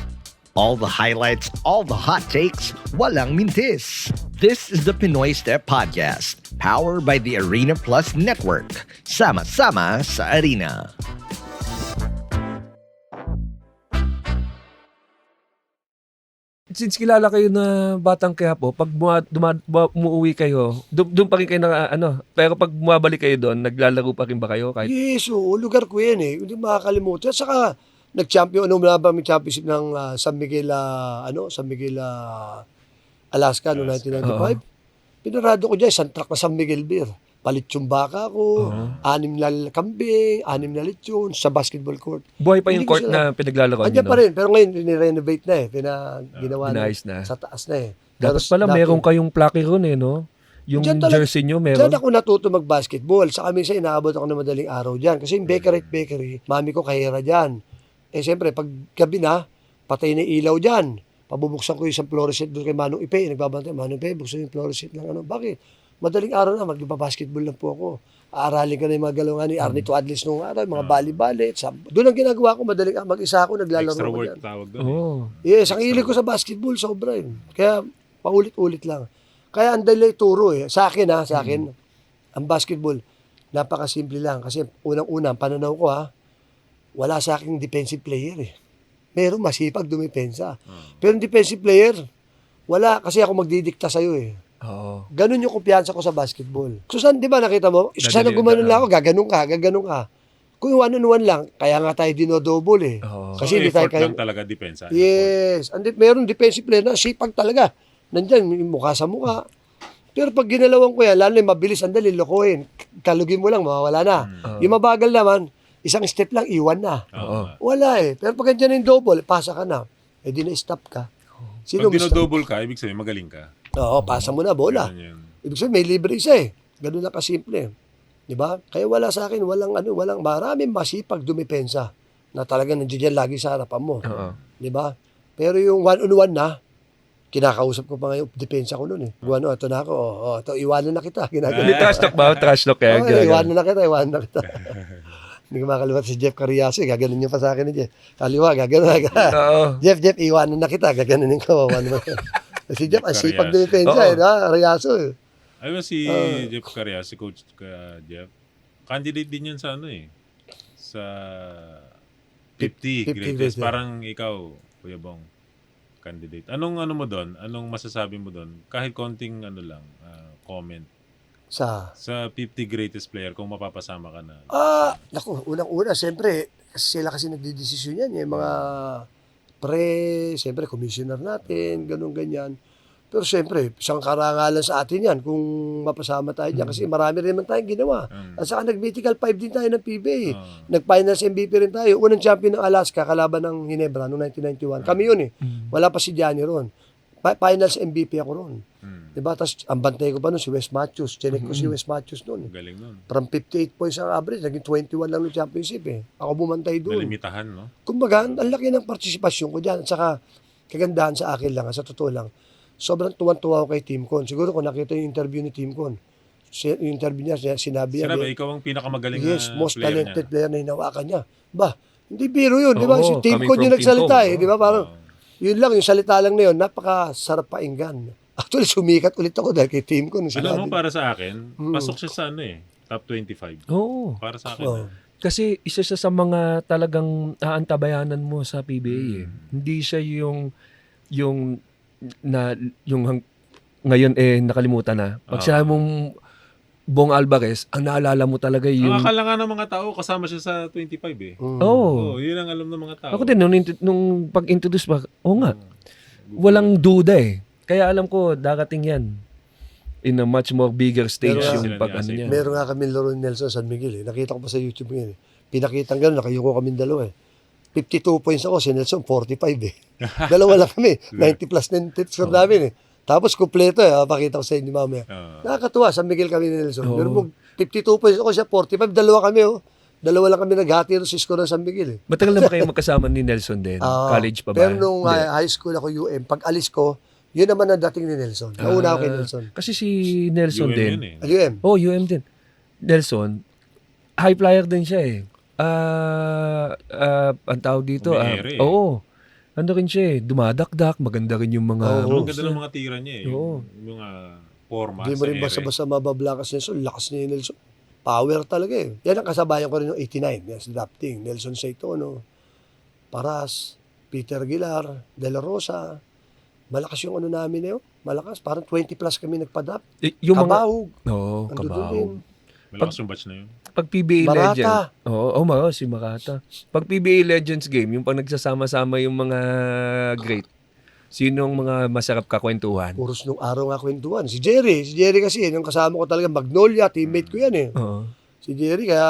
All the highlights, all the hot takes, walang mintis. This is the Pinoy Step Podcast, powered by the Arena Plus Network. Sama-sama sa arena. Since kilala kayo na batang Quiapo, pag umuwi kayo, doon pa rin kayo na pero pag bumabalik kayo doon, naglalaro pa rin ba kayo? Kahit Yes, oo, lugar ko yan eh. Hindi makakalimutan. Saka, nag-champion, ba may championship ng San Miguel, Alaska noong 1995. Pinarado ko dyan, isang truck na San Miguel beer. Palit yung baka ko, 6 na kambing, 6 na lechon, sa basketball court. buhay pa yung Hindi ko court sila- na pinaglalaro Andiyan niyo, pa rin, pero ngayon, ni-renovate na eh. Ginawa na, Inayos na. sa taas na eh. Dapat pala Dati- meron kayong plaque ron eh, no? Yung Diyan talaga- jersey nyo meron. Diyan ako natuto mag-basketball. Sa amin sa inaabot ako ng madaling araw dyan. Kasi yung bakery, mami ko kahira dyan. Eh siyempre, pag gabi na, patay na ilaw dyan. Pabubuksan ko yung isang fluorescent doon kay Manong Ipe. Nagbabantay, Manong Ipe, buksan yung fluorescent ng ano. Bakit? Madaling araw na, magbabasketball lang po ako. Aaralin ka na yung mga galungan ni Arnie Tuadlis nung araw, mga bali-bali. Doon ang ginagawa ko, madaling mag-isa ako, naglalaro Extra ako work dyan. tawag doon. Oh. Yes, ang hilig ko sa basketball, sobra yun. Kaya, paulit-ulit lang. Kaya ang dalay turo eh. Sa akin, ang basketball, napakasimple lang. Kasi unang-una, ang pananaw ko wala sa aking defensive player eh. Meron masipag dumipensa. Pero yung defensive player, wala. Kasi ako magdidikta sa'yo eh. Oo. Ganun yung kumpiyansa ko sa basketball. So saan, di ba nakita mo? Sana Dadali- gumanon lang ako, gaganon ka. Kung one-on-one lang, kaya nga tayo dinodouble eh. Oo. Kasi So, hindi tayo effort lang talaga depensa. Yes. Meron defensive player na sipag talaga. Nandyan, may mukha sa mukha. Pero pag ginalawan ko yan, lalo yung mabilis, ang dali, lokohin. Kalugin mo lang, mawawala na. Yung mabagal naman, isang step lang, iwan na. Oo. Wala eh. Pero pag andyan yung double, pasa ka na. Eh di na-stop ka. Sino Pag gusto? dinodouble ka, ibig sabihin magaling ka. Oo, pasa mo na, bola. Ganun yun. Ibig sabihin, may libre isa eh. Ganun na kasimple. Di ba? Kaya wala sa akin, walang maraming masipag dumipensa na talagang nandiyan lagi sa harapan mo. Oo. Di ba? Pero yung one-on-one na, kinakausap ko pa ngayon, depensa ko noon eh. Ano, ito na ako, ito, iwanan na kita. Hindi Ginagawa. trash talk ba? Trash talk kaya. Iwanan na kita. Hindi ko makalimutan si Jeff Carriazo, gaganon niya pa sa akin ni Jeff. Kaliwa, gaganon. Oo. Jeff, iwanan na kita, gaganon ko. Si Jeff, ang sipag Carriazo. depensa Oo. eh, Carriazo eh. Ayun si Jeff Carriazo, si Coach Jeff. Candidate din yan sa sa 50 greatest. greatest. Parang ikaw, Kuya Bong, candidate. Anong mo doon? Anong masasabi mo doon? Kahit konting comment Sa, sa 50 greatest player kung mapapasama ka na. naku, unang-una, siyempre, sila kasi nagdidesisyon yan, yung mga siyempre, commissioner natin, ganun-ganyan. Pero siyempre, isang karangalan sa atin yan kung mapasama tayo dyan. Kasi marami rin naman tayong ginawa. At saka nag-Mythical 5 din tayo ng PBA. Nag-Finals MVP rin tayo. Unang champion ng Alaska, kalaban ng Ginebra noong 1991. Kami yun eh. Wala pa si Gianni ron. Finals MVP ako ron. Diba? Tapos ang bantay ko pa nun si Wes Matthews. Chinek ko si Wes Matthews nun. Galing nun. From 58 points ang average, naging 21 lang ng championship eh. Ako bumantay doon. Nalimitahan, no? Kumbaga, ang laki ng partisipasyon ko dyan. At saka, kagandahan sa akin lang, sa totoo lang, sobrang tuwan-tuwa ako kay Tim Con. Siguro kung nakita yung interview ni Tim Con, yung interview niya, sinabi Sinabi, ikaw ang pinakamagaling yes, na most player talented niya. player na hinawakan niya. Ba, hindi biro yun, di ba? Oo, Si Tim coming Con from yung nagsalita Tim Con, eh, di ba? Parang, yun lang, yung salita lang na yun, napakasarap painggan. Actually, sumikat ulit ako dahil kay Tim Con. Alam mo, para sa akin, pasok siya sa top 25. Oo. Para sa akin. Oh. Kasi isa siya sa mga talagang aantabayanan mo sa PBA eh. Hindi siya yung ngayon nakalimutan na. Pag sinabi mong Bong Alvarez, ang naalala mo talaga yung... Ang akala nga ng mga tao, kasama siya sa 25 eh. Oo. Yun ang alam ng mga tao. Ako din, nung pag-introduce pa, nga. Walang duda eh. Kaya alam ko, darating yan. In a much more bigger stage Pero, yung pag-ano niya. Meron nga kami laro ni Nelson San Miguel eh. Nakita ko pa sa YouTube ngayon eh. Pinakitang gano'n, nakayuko kami dalawa eh. 52 points ako, si Nelson 45 eh. Dalawa lang kami, 90 plus 90 score namin eh. Tapos kumpleto eh, pakita ko sa inyo mamaya. Nakakatuwa, San Miguel kami ni Nelson. Pero mo 52 points ako siya, 45, dalawa kami oh. Dalawa lang kami naghati rin sa score ng San Miguel eh. Matagal na ba kayo magkasama ni Nelson din? College pa ba? Pero nung high school ako UM, pag alis ko, yun naman ang dating ni Nelson. Nauna ako kay Nelson. Kasi si Nelson UM din. yun eh. UM. Oh, UM din. Nelson, high flyer din siya eh. Ang tawag dito. Umiere eh. Oo. Ano rin siya eh. Dumadakdak. Maganda rin yung mga... Ang ganda ng mga tira niya eh. Oo. Yung mga forma Hindi mo sa rin ere. basta-basta mabablakas Nelson. Lakas ni Nelson. Power talaga eh. Yan ang kasabayan ko rin yung 89. Yan sa drafting. Nelson Saitono, Paras, Peter Aguilar, De La Rosa. Malakas yung ano namin eh. Malakas. Parang 20 plus kami nagpa-draft. Yung mga... Kabahog. Oo, Andun Kabahog. din. Malakas yung batch na yun. Pag PBA Marata. Legends. Oo, si Marata. Pag PBA Legends game, yung pag nagsasama-sama yung mga great, sinong mga masarap kakwentuhan? Puros nung araw nga kwentuhan. Si Jerry. Si Jerry kasi, yung kasama ko talaga, Magnolia, teammate ko yan eh. Oo. Si Jerry, kaya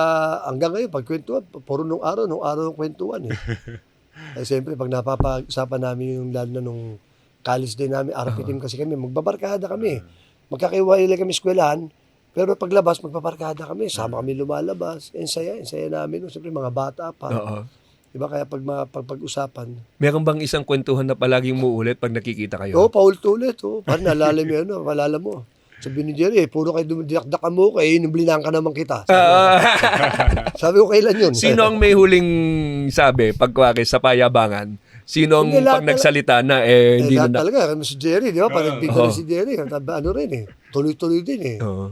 hanggang ngayon, pag kwentuhan, puro nung araw yung kwentuhan eh. Ay siyempre, pag napapag-usapan namin yung lalo na nung college day namin, RP team kasi kami, magbabarkada kami. Magkakiwalay kami eskwelahan, pero paglabas, magbabarkada kami. Sama kami lumalabas. Saya namin. Siyempre, mga bata pa. Oo. Diba? Kaya pag-usapan, Meron bang isang kwentuhan na palaging muulit pag nakikita kayo? paulit-ulit. Parang naalala mo yun, palala mo. Sabi ni Jerry, puro kayo dumidakdakan mo, kaya inublinan ka naman kita. Sabi ko, kailan yun? Sino ang may huling sabi pagkuwari sa payabangan? Sino ang Hindi, lahat pag nagsalita na hindi lahat na... talaga, si Jerry, di ba? Parang big na si Jerry. Ano rin eh. Tuloy-tuloy din eh. Oo.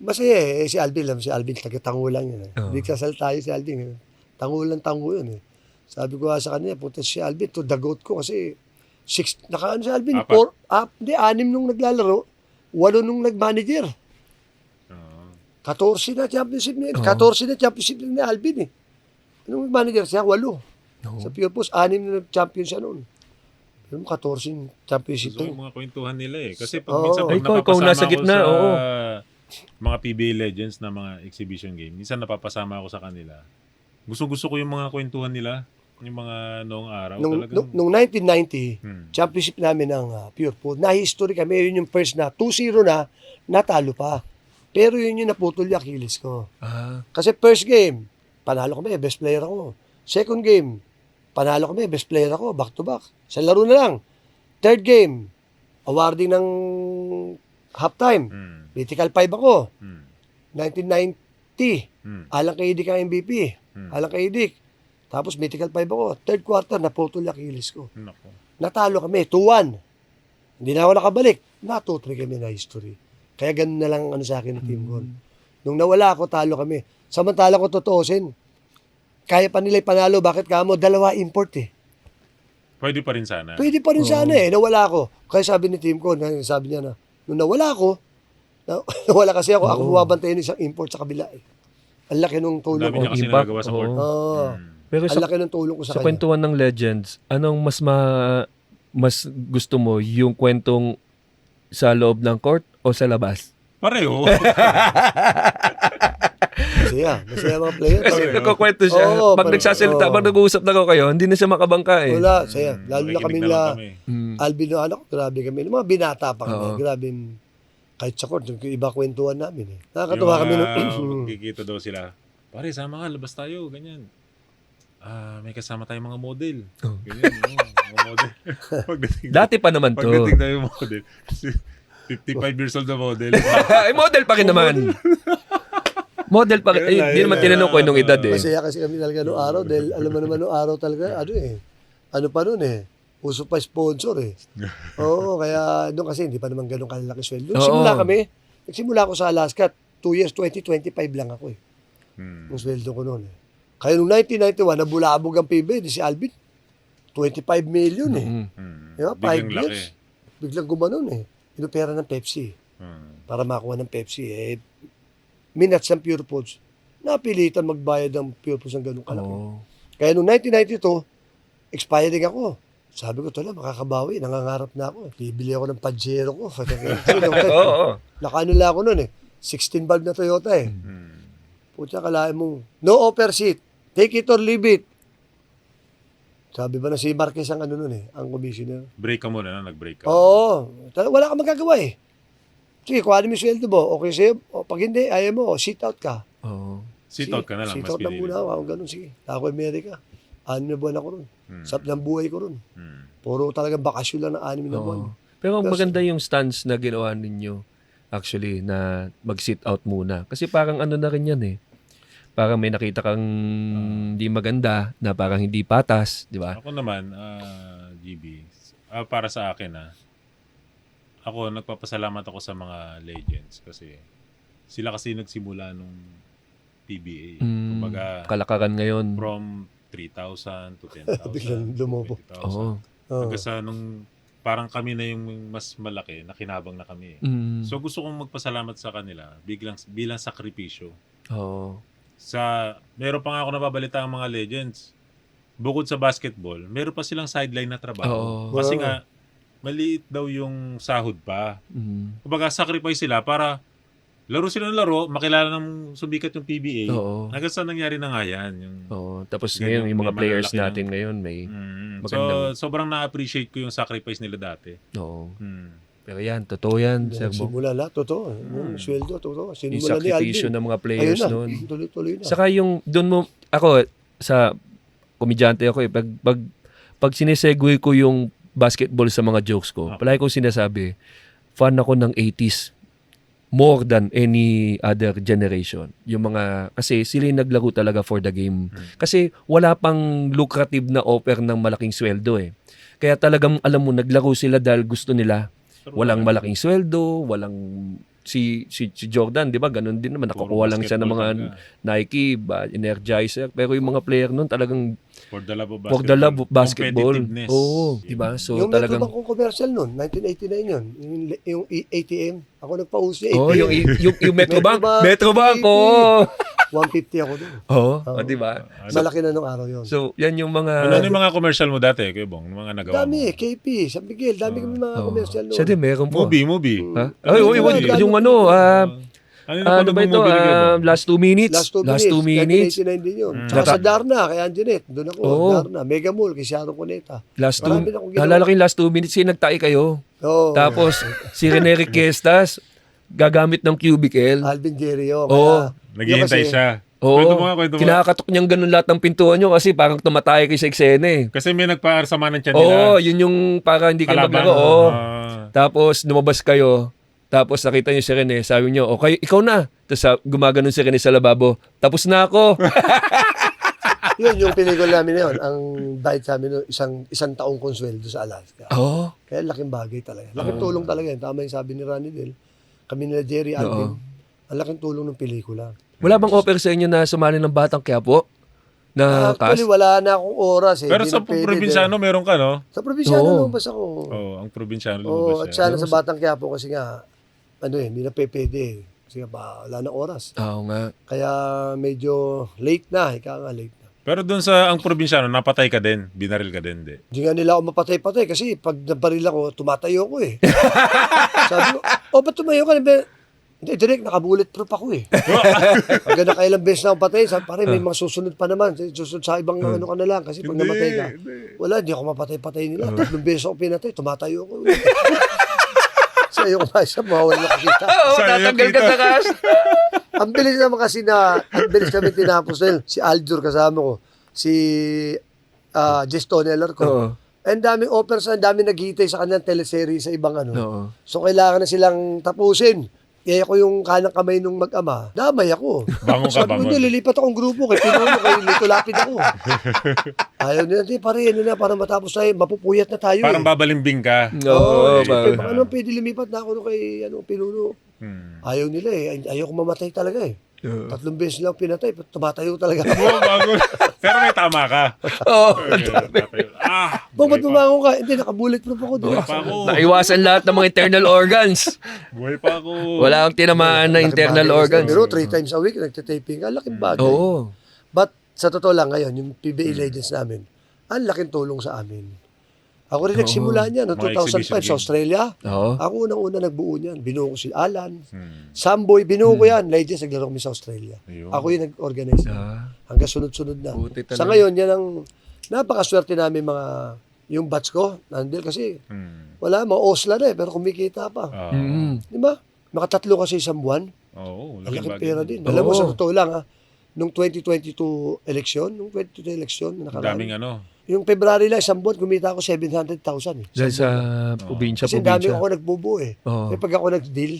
Masaya si Alvin taga-tango lang yun eh. Hindi kasal tayo si Alvin eh. Tango yun eh. Sabi ko sa kanya, punta si Alvin, to the goat ko kasi si Alvin, 6 nung naglalaro, 8 nung nag-manager. 14 na championship ni Alvin eh. Nung manager siya, 8. Sa Pure Post, 6 na nag-champion siya noon. Pero 14 championship So, to. yung mga kwentuhan nila eh. Kasi minsan pag Ikaw napapasama nasa gitna, ko sa oo. mga PBA Legends na mga exhibition game, minsan napapasama ako sa kanila. Gusto ko yung mga kwentuhan nila, yung mga noong araw. Nung 1990, championship namin ng Pure Pool, na-history kami, yun yung first na 2-0 na, natalo pa. Pero yun yung naputol yung Achilles ko. Kasi first game, panalo kami, best player ako. Second game, panalo kami, best player ako, back to back. Sa laro na lang. Third game, awarding ng halftime. Mythical 5 ako. 1990, Alang Kaidik ang MVP. Alang Kaidik. Tapos Mythical 5 ako. Third quarter, naputol yung Achilles ko. Natalo kami, 2-1. Hindi na ako nakabalik. Na-2-3 kami na history. Kaya ganun na lang sa akin ng team ko. Nung nawala ako, talo kami. Samantala ko tutuusin. Kaya pa nila ipanalo. Bakit kamo? 2 import eh. Pwede pa rin sana. Pwede pa rin sana eh. Nawala ako. Kaya sabi ni team ko, sabi niya na, nung nawala ako, nawala kasi ako bumabantay ng isang import sa kabila eh. Ang laki nung tulong Dami niya ko. kasi Impact, nagagawa sa court. Pero Ang laki ng tulong ko sa sa kanya. kwentuhan ng Legends, anong mas gusto mo? Yung kwentong sa loob ng court o sa labas? Pareho. Masaya mga player. Kasi Pareho. nagkukwento siya. Oo, Pag pareho. nagsasalita, Oo. pag nag-uusap na kayo, hindi na siya makabangka eh. Wala, saya. Lalo na kami Makikinig na naman kami. Alvin no anak, grabe kami. Yung mga binata pa kami, Oo. grabe. Kahit sa court, yung iba kwentuhan namin eh. Nakakatuwa kami nung... Magkikita daw sila. Pare, sama ka, labas tayo, ganyan. May kasama tayong mga model. Oh. Ganyan, mga model. Pagdating, Dati pa naman to. pagdating tayo model. 55 years old na model. Ay, model pa rin naman. Model pa rin. Hindi naman tinanong ko yung edad eh. Masaya kasi kami talaga noong araw dahil alam mo naman noong araw talaga, ano pa nun eh. Uso pa sponsor eh. Oo, kaya doon kasi hindi pa naman ganun kalalaki sweldo. Nagsimula ako sa Alaska, 2 years, 2025 lang ako eh. Yung sweldo ko noon eh. Kaya noong 1991, nabulabog ang PBA, di si Alvin. 25 million eh. Di ba? 5 Biglang laki. years. Biglang gumanon eh. Inopera ng Pepsi. Para makuha ng Pepsi eh. Minats ng Pure Foods. Napilitan magbayad ng Pure Foods ng ganun kalaki. Oo. Kaya noong 1992, expiring ako. Sabi ko, tala, makakabawi. Nangangarap na ako. Bibili ako ng Pajero ko. Oo. Nakaano lang ako noon eh. 16 valve na Toyota eh. Pucha, kalahin mo. No offer sheet. Take it or leave it. Sabi ba na si Marquez ang ano noon eh. Ang commissioner. Break ka muna, nag-break ka. Oo. Wala kang magagawa eh. Sige, kuhanin mo yung sweldo mo. Okay sa'yo. O, pag hindi, ayaw mo. Sit out ka. Oo. Sit out ka na lang, Sit mas out lang pinili. muna ako. Ganun, sige. Ako Amerika. 6 na buwan ako ron. Sap ng buhay ko ron. Puro talagang bakasyon lang ng 6 na buwan. Oo. Pero maganda yung stance na ginawa ninyo actually na mag-sit out muna. Kasi parang ano na rin yan eh. Parang may nakita kang hindi maganda na parang hindi patas, di ba? Ako naman, GB, para sa akin ako nagpapasalamat ako sa mga legends kasi sila kasi nagsimula nung PBA. Kumbaga, Kalakaran ngayon. from 3,000 to 10,000. Biglang lumobo. 20,000. Oo. Hanggang sa nung parang kami na yung mas malaki, nakinabang na kami. So gusto kong magpasalamat sa kanila bilang sakripisyo. Oo. Meron pa nga ako nababalita ang mga legends. Bukod sa basketball, meron pa silang sideline na trabaho. Oo. Kasi nga, maliit daw yung sahod pa. Kumbaga, sacrifice sila para laro sila ng laro, makilala ng sumikat yung PBA. Oo. Hanggang sa nangyari na nga yan. Oo. Tapos Ganyan, ngayon, yung mga may players malalaki natin ngayon, may... So, Magandang- sobrang na-appreciate ko yung sacrifice nila dati. Oo. Pero yan, totoo yan, Sir Bong. Simula lahat, totoo. Sweldo, totoo. Yung Sinimula ni sakripisyo Alvin. ng mga Ayun players na, noon. tuloy-tuloy na. Saka yung, doon mo, ako, sa komedyante ako eh, pag sinesegue ko yung basketball sa mga jokes ko, palagi kong sinasabi, fan ako ng 80s more than any other generation. Yung mga, kasi sila yung naglaro talaga for the game. Kasi wala pang lucrative na offer ng malaking sweldo eh. Kaya talagang, alam mo, naglaro sila dahil gusto nila. Walang malaking sweldo, walang si Jordan, 'di ba? Ganun din naman, nakakuha lang siya ng mga Nike, Energizer, pero yung mga player noon talagang for the love of basketball. Competitiveness. Oo, 'di ba? So yung talagang Metrobang commercial noon, 1989 yun. Yung ATM. Ako nagpa-uso ATM. Oh, yung Metrobank. Metrobank, Metrobank, AP. oh. 150 ako doon. Oh, 'di ba? Malaki na nung araw yun. So, yan yung mga Ano yung mga commercial mo dati, Kuya Bong? Yung mga nagawa Dami, mo? KP, San Miguel, dami kami mga commercial noon. Siya din meron po. Movie. Ha? Ano Yung ano, Ano ba ito? Last 2 minutes. Last 2 minutes. 1989 minutes. din yun. Tsaka sa Darna, kay Anjanette. Doon ako, Oo. Darna. Mega Mall, kay Sharon Cuneta. Last Marami 2. na akong ginawa. Naalala ko yung last 2 minutes, nagtae kayo. Oo. Tapos, si Rene Riquestas, gagamit ng cubicle. Alvin Jerio. Oo. Naghihintay siya. Oo. Kwento mo. Kinakatok niyang ganun lahat ng pintuan niyo kasi parang tumatay kayo sa eksena eh. Kasi may nagpaarsama ng tiyan nila. Oo, yun yung para hindi kayo Kalaban. maglaro. Oo. Ah. Tapos, lumabas kayo. Tapos, nakita niyo si Rene. Sabi niyo, okay, ikaw na. Tapos, gumaganon si Rene sa lababo. Tapos na ako. Yun, yung pelikula namin na yun. Ang bayad sa amin, isang taong konsweldo sa Alaska. Oo. Kaya laking bagay talaga. Laking tulong talaga yun. Tama yung sabi ni Ronnie Del. Kami nila Jerry Alvin. Ang laking tulong ng pelikula. Wala bang offer sa inyo na sumali ng Batang Quiapo? Na Actually, cast? wala na akong oras eh. Pero Hindi sa na pwede probinsyano meron ka, no? Sa probinsyano Oo. lumabas ako. Oo, ang probinsyano Oo, lumabas at siya. sana sa Batang Quiapo kasi nga, hindi na pwede. Kasi nga, wala na oras. Oo nga. Kaya medyo late na, ika nga late na. Pero doon sa ang probinsyano, napatay ka din, binaril ka din, di. Hindi nga nila ako mapatay-patay kasi pag nabaril ako, tumatayo ko eh. Sabi ko, ba't tumayo ka? Hindi, direct, naka-bulletproof ako eh. Pag nakailang beses na ako patay, sabi pare, may mga susunod pa naman. Susunod sa ibang ano ka na lang. Kasi pag namatay ka, wala, hindi ako mapatay-patay nila. 3 beses ako pinatay, tumatayo ko. Sa iyo kumaysa, mawawala na kita. Oo, tatanggal ka sa kas. Ang bilis naman kasi ang bilis kami tinapos na yun. Si Aldur kasama ko, si Jess Toneller ko. Oo. Ang daming offers, ang daming naghihintay sa kanilang teleserye sa ibang ano. Oo. So kailangan na silang tapusin. Kaya ko yung kanang kamay nung mag-ama, damay ako. Bangon ka, Sabi ko, bangon. hindi, lilipat akong grupo kay Pinuno, kay Lito Lapid ako. Ayaw nila, hindi, pare, ano na, para matapos tayo, mapupuyat na tayo Parang eh. babalimbing ka. Oo, Siyempre, ba- ano, pwede lumipat na ako kay Pinuno. Ayaw nila eh, ayaw ko mamatay talaga eh. 3 beses lang pinatay, tumatayo talaga ako. Oo, bago. Pero may tama ka. Oo. Ba't bumangon ka? Hindi, naka-bulletproof ako doon. Buhay pa ako. Naiwasan lahat ng mga internal organs. Buhay pa ako. Wala akong tinamaan na internal organs. Pero 3 times a week, nagtitaping ka, laking bagay. Oo. But sa totoo lang ngayon, yung PBA Legends namin, ang laking tulong sa amin. Ako rin nagsimula niyan, no, Mga 2005 exhibition sa game. Australia. Oo. Ako unang-una nagbuo niyan. Binuo ko si Alan. Samboy, binuo ko yan. Legends, naglaro kami sa Australia. Ayun. Ako yung nag-organize. Ah, Hanggang sunod-sunod na. Buti talaga. Sa ngayon, yan ang napakaswerte namin yung batch ko, nandil kasi wala, mga osla na eh, pero kumikita pa. Di ba? Nakatatlo kasi isang buwan. Oo, Ang laking laking bagay. pera din. Oo. Alam mo, sa totoo lang ha, nung 2022 election, Ang daming ano. yung February lang, isang buwan, kumita ako 700,000 eh. dahil sa probinsya, Kasi dami probinsya. ako nagbubuo eh. Oo. Kaya pag ako nag-deal,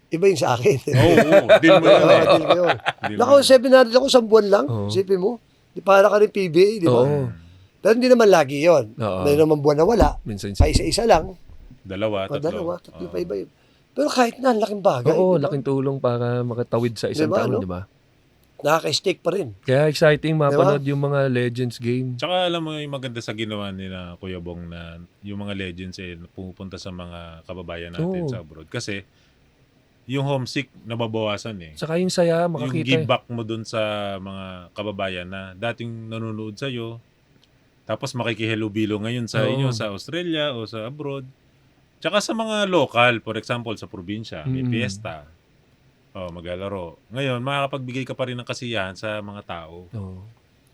iba yung sa akin. Oo, din mo yun eh. Deal ko yun. Deal mo Nako, 700 ako isang buwan lang. Oo. Isipin mo. Di para ka rin PBA, di ba? Oo. Pero hindi naman lagi yun. Oo. May naman buwan na wala. Minsan Pa isa-isa lang. Dalawa, O tatlo. dalawa, tatlo pa iba yun. Pero kahit na, ang laking bagay. Oo, di ba? laking tulong para makatawid sa isang Diba, taon, no? di ba? Nakaka-stake pa rin. Kaya exciting mapanood yung mga Legends game. Tsaka alam mo yung maganda sa ginawa nila Kuya Bong na yung mga legends eh pumupunta sa mga kababayan natin Oo. sa abroad. Kasi yung homesick nababawasan eh. Saka yung saya, Yung makakita. give back mo dun sa mga kababayan na dating nanonood sa'yo, tapos makikihalubilo ngayon sa Oo. inyo sa Australia o sa abroad. Tsaka sa mga local, for example, sa probinsya, may fiesta. Maglalaro. Ngayon, makakapagbigay ka pa rin ng kasiyahan sa mga tao. Oo.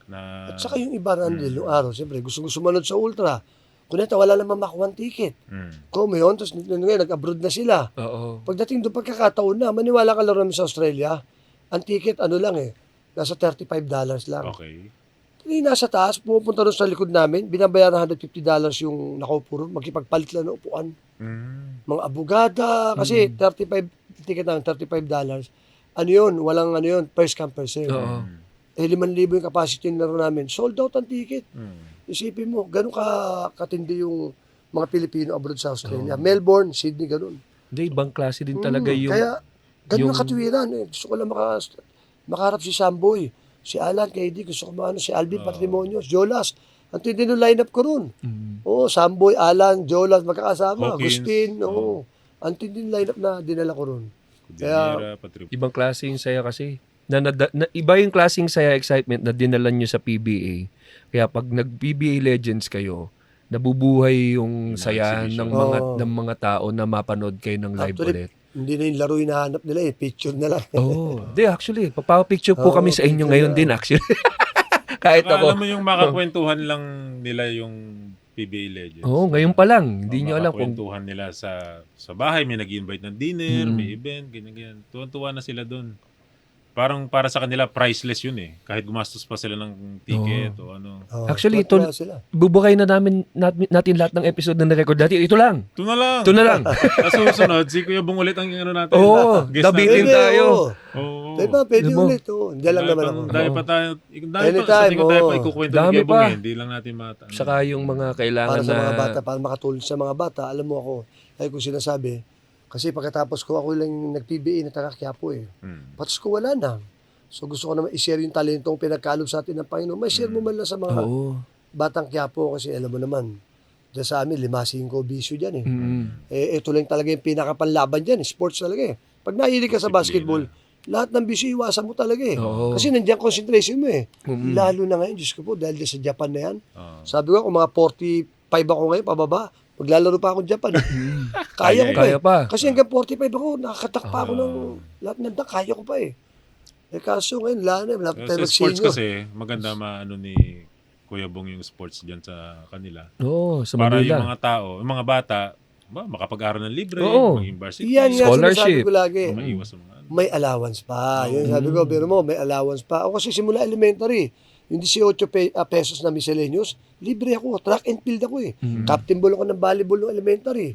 Na, At saka yung iba nandil, yung araw, siyempre, gusto sumanod sa ultra. Kuneta, wala naman makuha ticket. Kung yun, tapos ngayon, nag-abroad na sila. Oo. Pagdating doon, pagkakataon na, maniwala ka laro namin sa Australia, ang ticket, ano lang eh, nasa $35 lang. Okay. Hindi nasa taas, pumupunta doon sa likod namin, binabayaran $150 yung nakaupo ron, magkipagpalit lang ng upuan. Mga abogada, kasi 35, ticket namin, $35. Ano yun? Walang ano yun, first come, first serve. Oo. 5,000 yung capacity ng laro namin. Sold out ang ticket. Isipin mo, ganun katindi yung mga Pilipino abroad sa Australia. Melbourne, Sydney, ganun. Hindi, ibang klase din talaga yung... Kaya, ganun yung- ang katuwiran. Eh. Gusto ko lang makaharap si Samboy, si Alan, KD, gusto ko si Alvin Patrimonios, Jolas. Ang tindi ng lineup ko ron. Oo, Samboy, Alan, Jolas, magkakasama. Hawkins. Agustin, oo. Ang tindi ng lineup na dinala ko ron. Kudinera, Patrick. Ibang klase yung saya kasi. Iba yung klaseng saya, excitement na dinala nyo sa PBA. Kaya pag nag-PBA Legends kayo, nabubuhay yung saya exhibition. ng mga tao na mapanood kayo ng live Actually, ulit. hindi na yung laro hinahanap nila eh. Picture na lang. Oh, di actually, papapicture po kami sa inyo picture ngayon na. din actually. Kahit Saka alam ako. mo yung makakwentuhan lang nila yung PBA Legends. Oo, ngayon pa lang. Hindi nyo alam kung... Makakwentuhan nila sa bahay, may nag-invite ng dinner, may event, ganyan-ganyan. Tuwan-tuwa na sila doon. Parang para sa kanila, priceless yun eh. Kahit gumastos pa sila ng ticket o ano. Oo, Actually, tuwa-tuwa sila. Bubukay na natin lahat ng episode na na-record natin. Ito lang. Ito na lang. Ito na lang. Sa susunod, si Kuya Bong ulit ang ano natin. Oo, Guest dabitin natin. tayo. Oo. Diba, pwede Diba? ulit. Oh. Hindi lang naman ako. Dahil pa tayo, dahil pa, sa Anytime, tingin tayo pa oo. ikukwento Dami ni Kuya Bong pa. eh. Hindi lang natin mata. Saka yung mga kailangan Para sa mga na... bata, para makatulong sa mga bata. Alam mo ako, ay kung sinasabi, kasi pagkatapos ko, ako lang nag-PBA na taga Quiapo eh. Patos ko wala na. So gusto ko naman i-share yung talentong pinagkalob sa atin ng Panginoon. May share mo man lang sa mga Oo. batang Quiapo kasi alam mo naman, dyan sa amin, 5-5 bisyo dyan eh. Mm. Eh, ito lang talaga yung pinakapanlaban dyan. Sports talaga eh. Pag nahilig ka sa Disiplina. basketball, lahat ng bisyo iwasan mo talaga eh. Oo. Kasi nandiyan concentration mo eh. Mm. Lalo na ngayon, Diyos ko po, dahil sa Japan na yan. Oo. Sabi ko, kung mga 45 ako ngayon, pababa, maglalaro pa ako Japan. Kaya ko pa Kaya eh. pa. Kasi hanggang 45 ako, nakakatak pa ako ng lahat ng kaya ko pa eh. Kaso ngayon, wala pa tayo Sa sports mag-senior. kasi, maganda maano ni Kuya Bong yung sports dyan sa kanila. Oo, sa Para Manila. yung mga tao, yung mga bata, makapag-aral ng libre, Oo. maging varsity, Yan nga Scholarship. sinasabi ko lagi. maiwas sa mga ano. May allowance pa. Yun sabi ko, pero mo, may allowance pa. Ako kasi simula elementary, yung 18 pesos na miscellaneous, libre ako. Track and field ako eh. Captain ball ako ng volleyball ng elementary.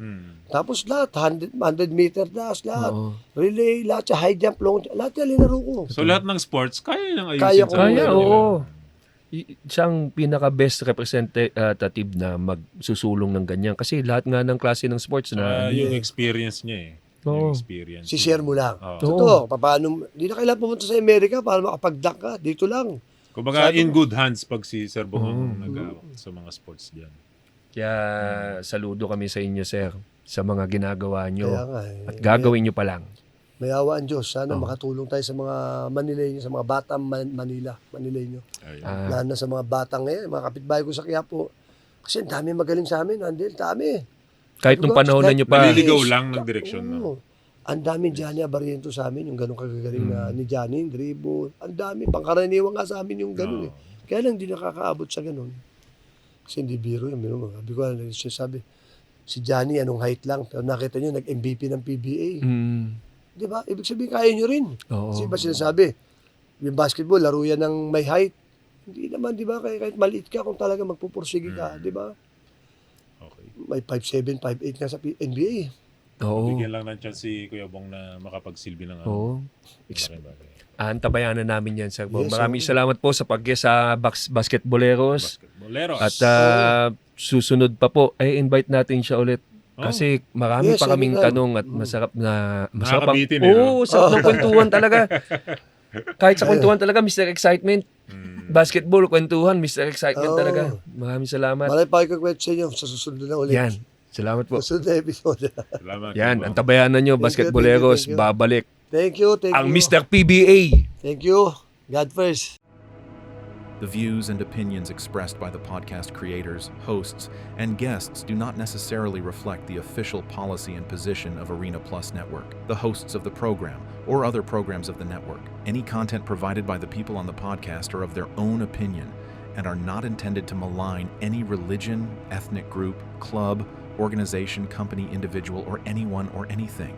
Tapos lahat, 100 meter dash, lahat. Oo. Relay, lahat sa high jump, long jump, lahat yan linaro ko. So lahat ng sports, kaya nang ayusin Kaya ko. sa Kaya, buhay nila. oo. Siyang pinaka-best representative na magsusulong ng ganyan. Kasi lahat nga ng klase ng sports na... Yung experience niya eh. Oo. Yung experience. Si-share mo lang. Oo. Totoo, paano, di na kailangan pumunta sa Amerika para makapag-dunk ka. Dito lang. Kumbaga, Sabi in ko- good hands pag si Sir Bong nag-awak sa mga sports dyan. Kaya saludo kami sa inyo, sir, sa mga ginagawa nyo. Kaya nga eh. At gagawin nyo pa lang. May awa ang Diyos. Sana makatulong tayo sa mga Manileño, sa mga batang Manileño. Ayun. Lalo na sa mga batang ngayon, mga kapitbahay ko sa Quiapo. Kasi ang dami magaling sa amin, Andel, dami. Kahit nung panahon na nyo pa, Naliligaw lang ng direksyon. No? Oo. Ang dami Johnny Abariento sa amin, yung ganun kagagaling na ni Johnny, dribble. Ang dami, pangkaraniwan nga sa amin yung ganun eh. Kaya lang hindi nakakaabot sa ganun. Kasi hindi biro yun. Sabi ko, sabi, si Johnny anong height lang, pero nakita nyo, nag-MVP ng PBA. Di ba? Ibig sabihin, kaya nyo rin. Oo. Kasi ba sinasabi, yung basketball, laro yan ng may height. Hindi naman, di ba? Kahit maliit ka, kung talaga magpupursige ka, di ba? Okay. May 5'7", 5'8 nga sa NBA. Oo. Bigyan lang ng chance si Kuya Bong na makapagsilbi ng Oo. malaking bagay. Antabayanan namin yan, sir. Yes, Maraming salamat po sa pag-guest sa Basketballeros. Basketballeros. At susunod pa po, ay invite natin siya ulit. Kasi marami Yes, pa kaming anytime. tanong at masarap ang... Nakakabitin eh, no? Oo, sarap ng kwentuhan talaga. Kahit sa kwentuhan talaga, Mr. Excitement. Basketball, kwentuhan, Mr. Excitement Oo. talaga. Maraming salamat. Malay pa ikakwet sa inyo sa susunod na ulit. Yan. Salamat po. Susunod na episode. Salamat. Yan, Kuya Bong. antabayanan nyo, Thank you, Basketballeros, thank you. babalik. Thank you, thank Ang you. Mr. PBA. Thank you. God first. The views and opinions expressed by the podcast creators, hosts, and guests do not necessarily reflect the official policy and position of Arena Plus Network, the hosts of the program, or other programs of the network. Any content provided by the people on the podcast are of their own opinion and are not intended to malign any religion, ethnic group, club, organization, company, individual, or anyone or anything.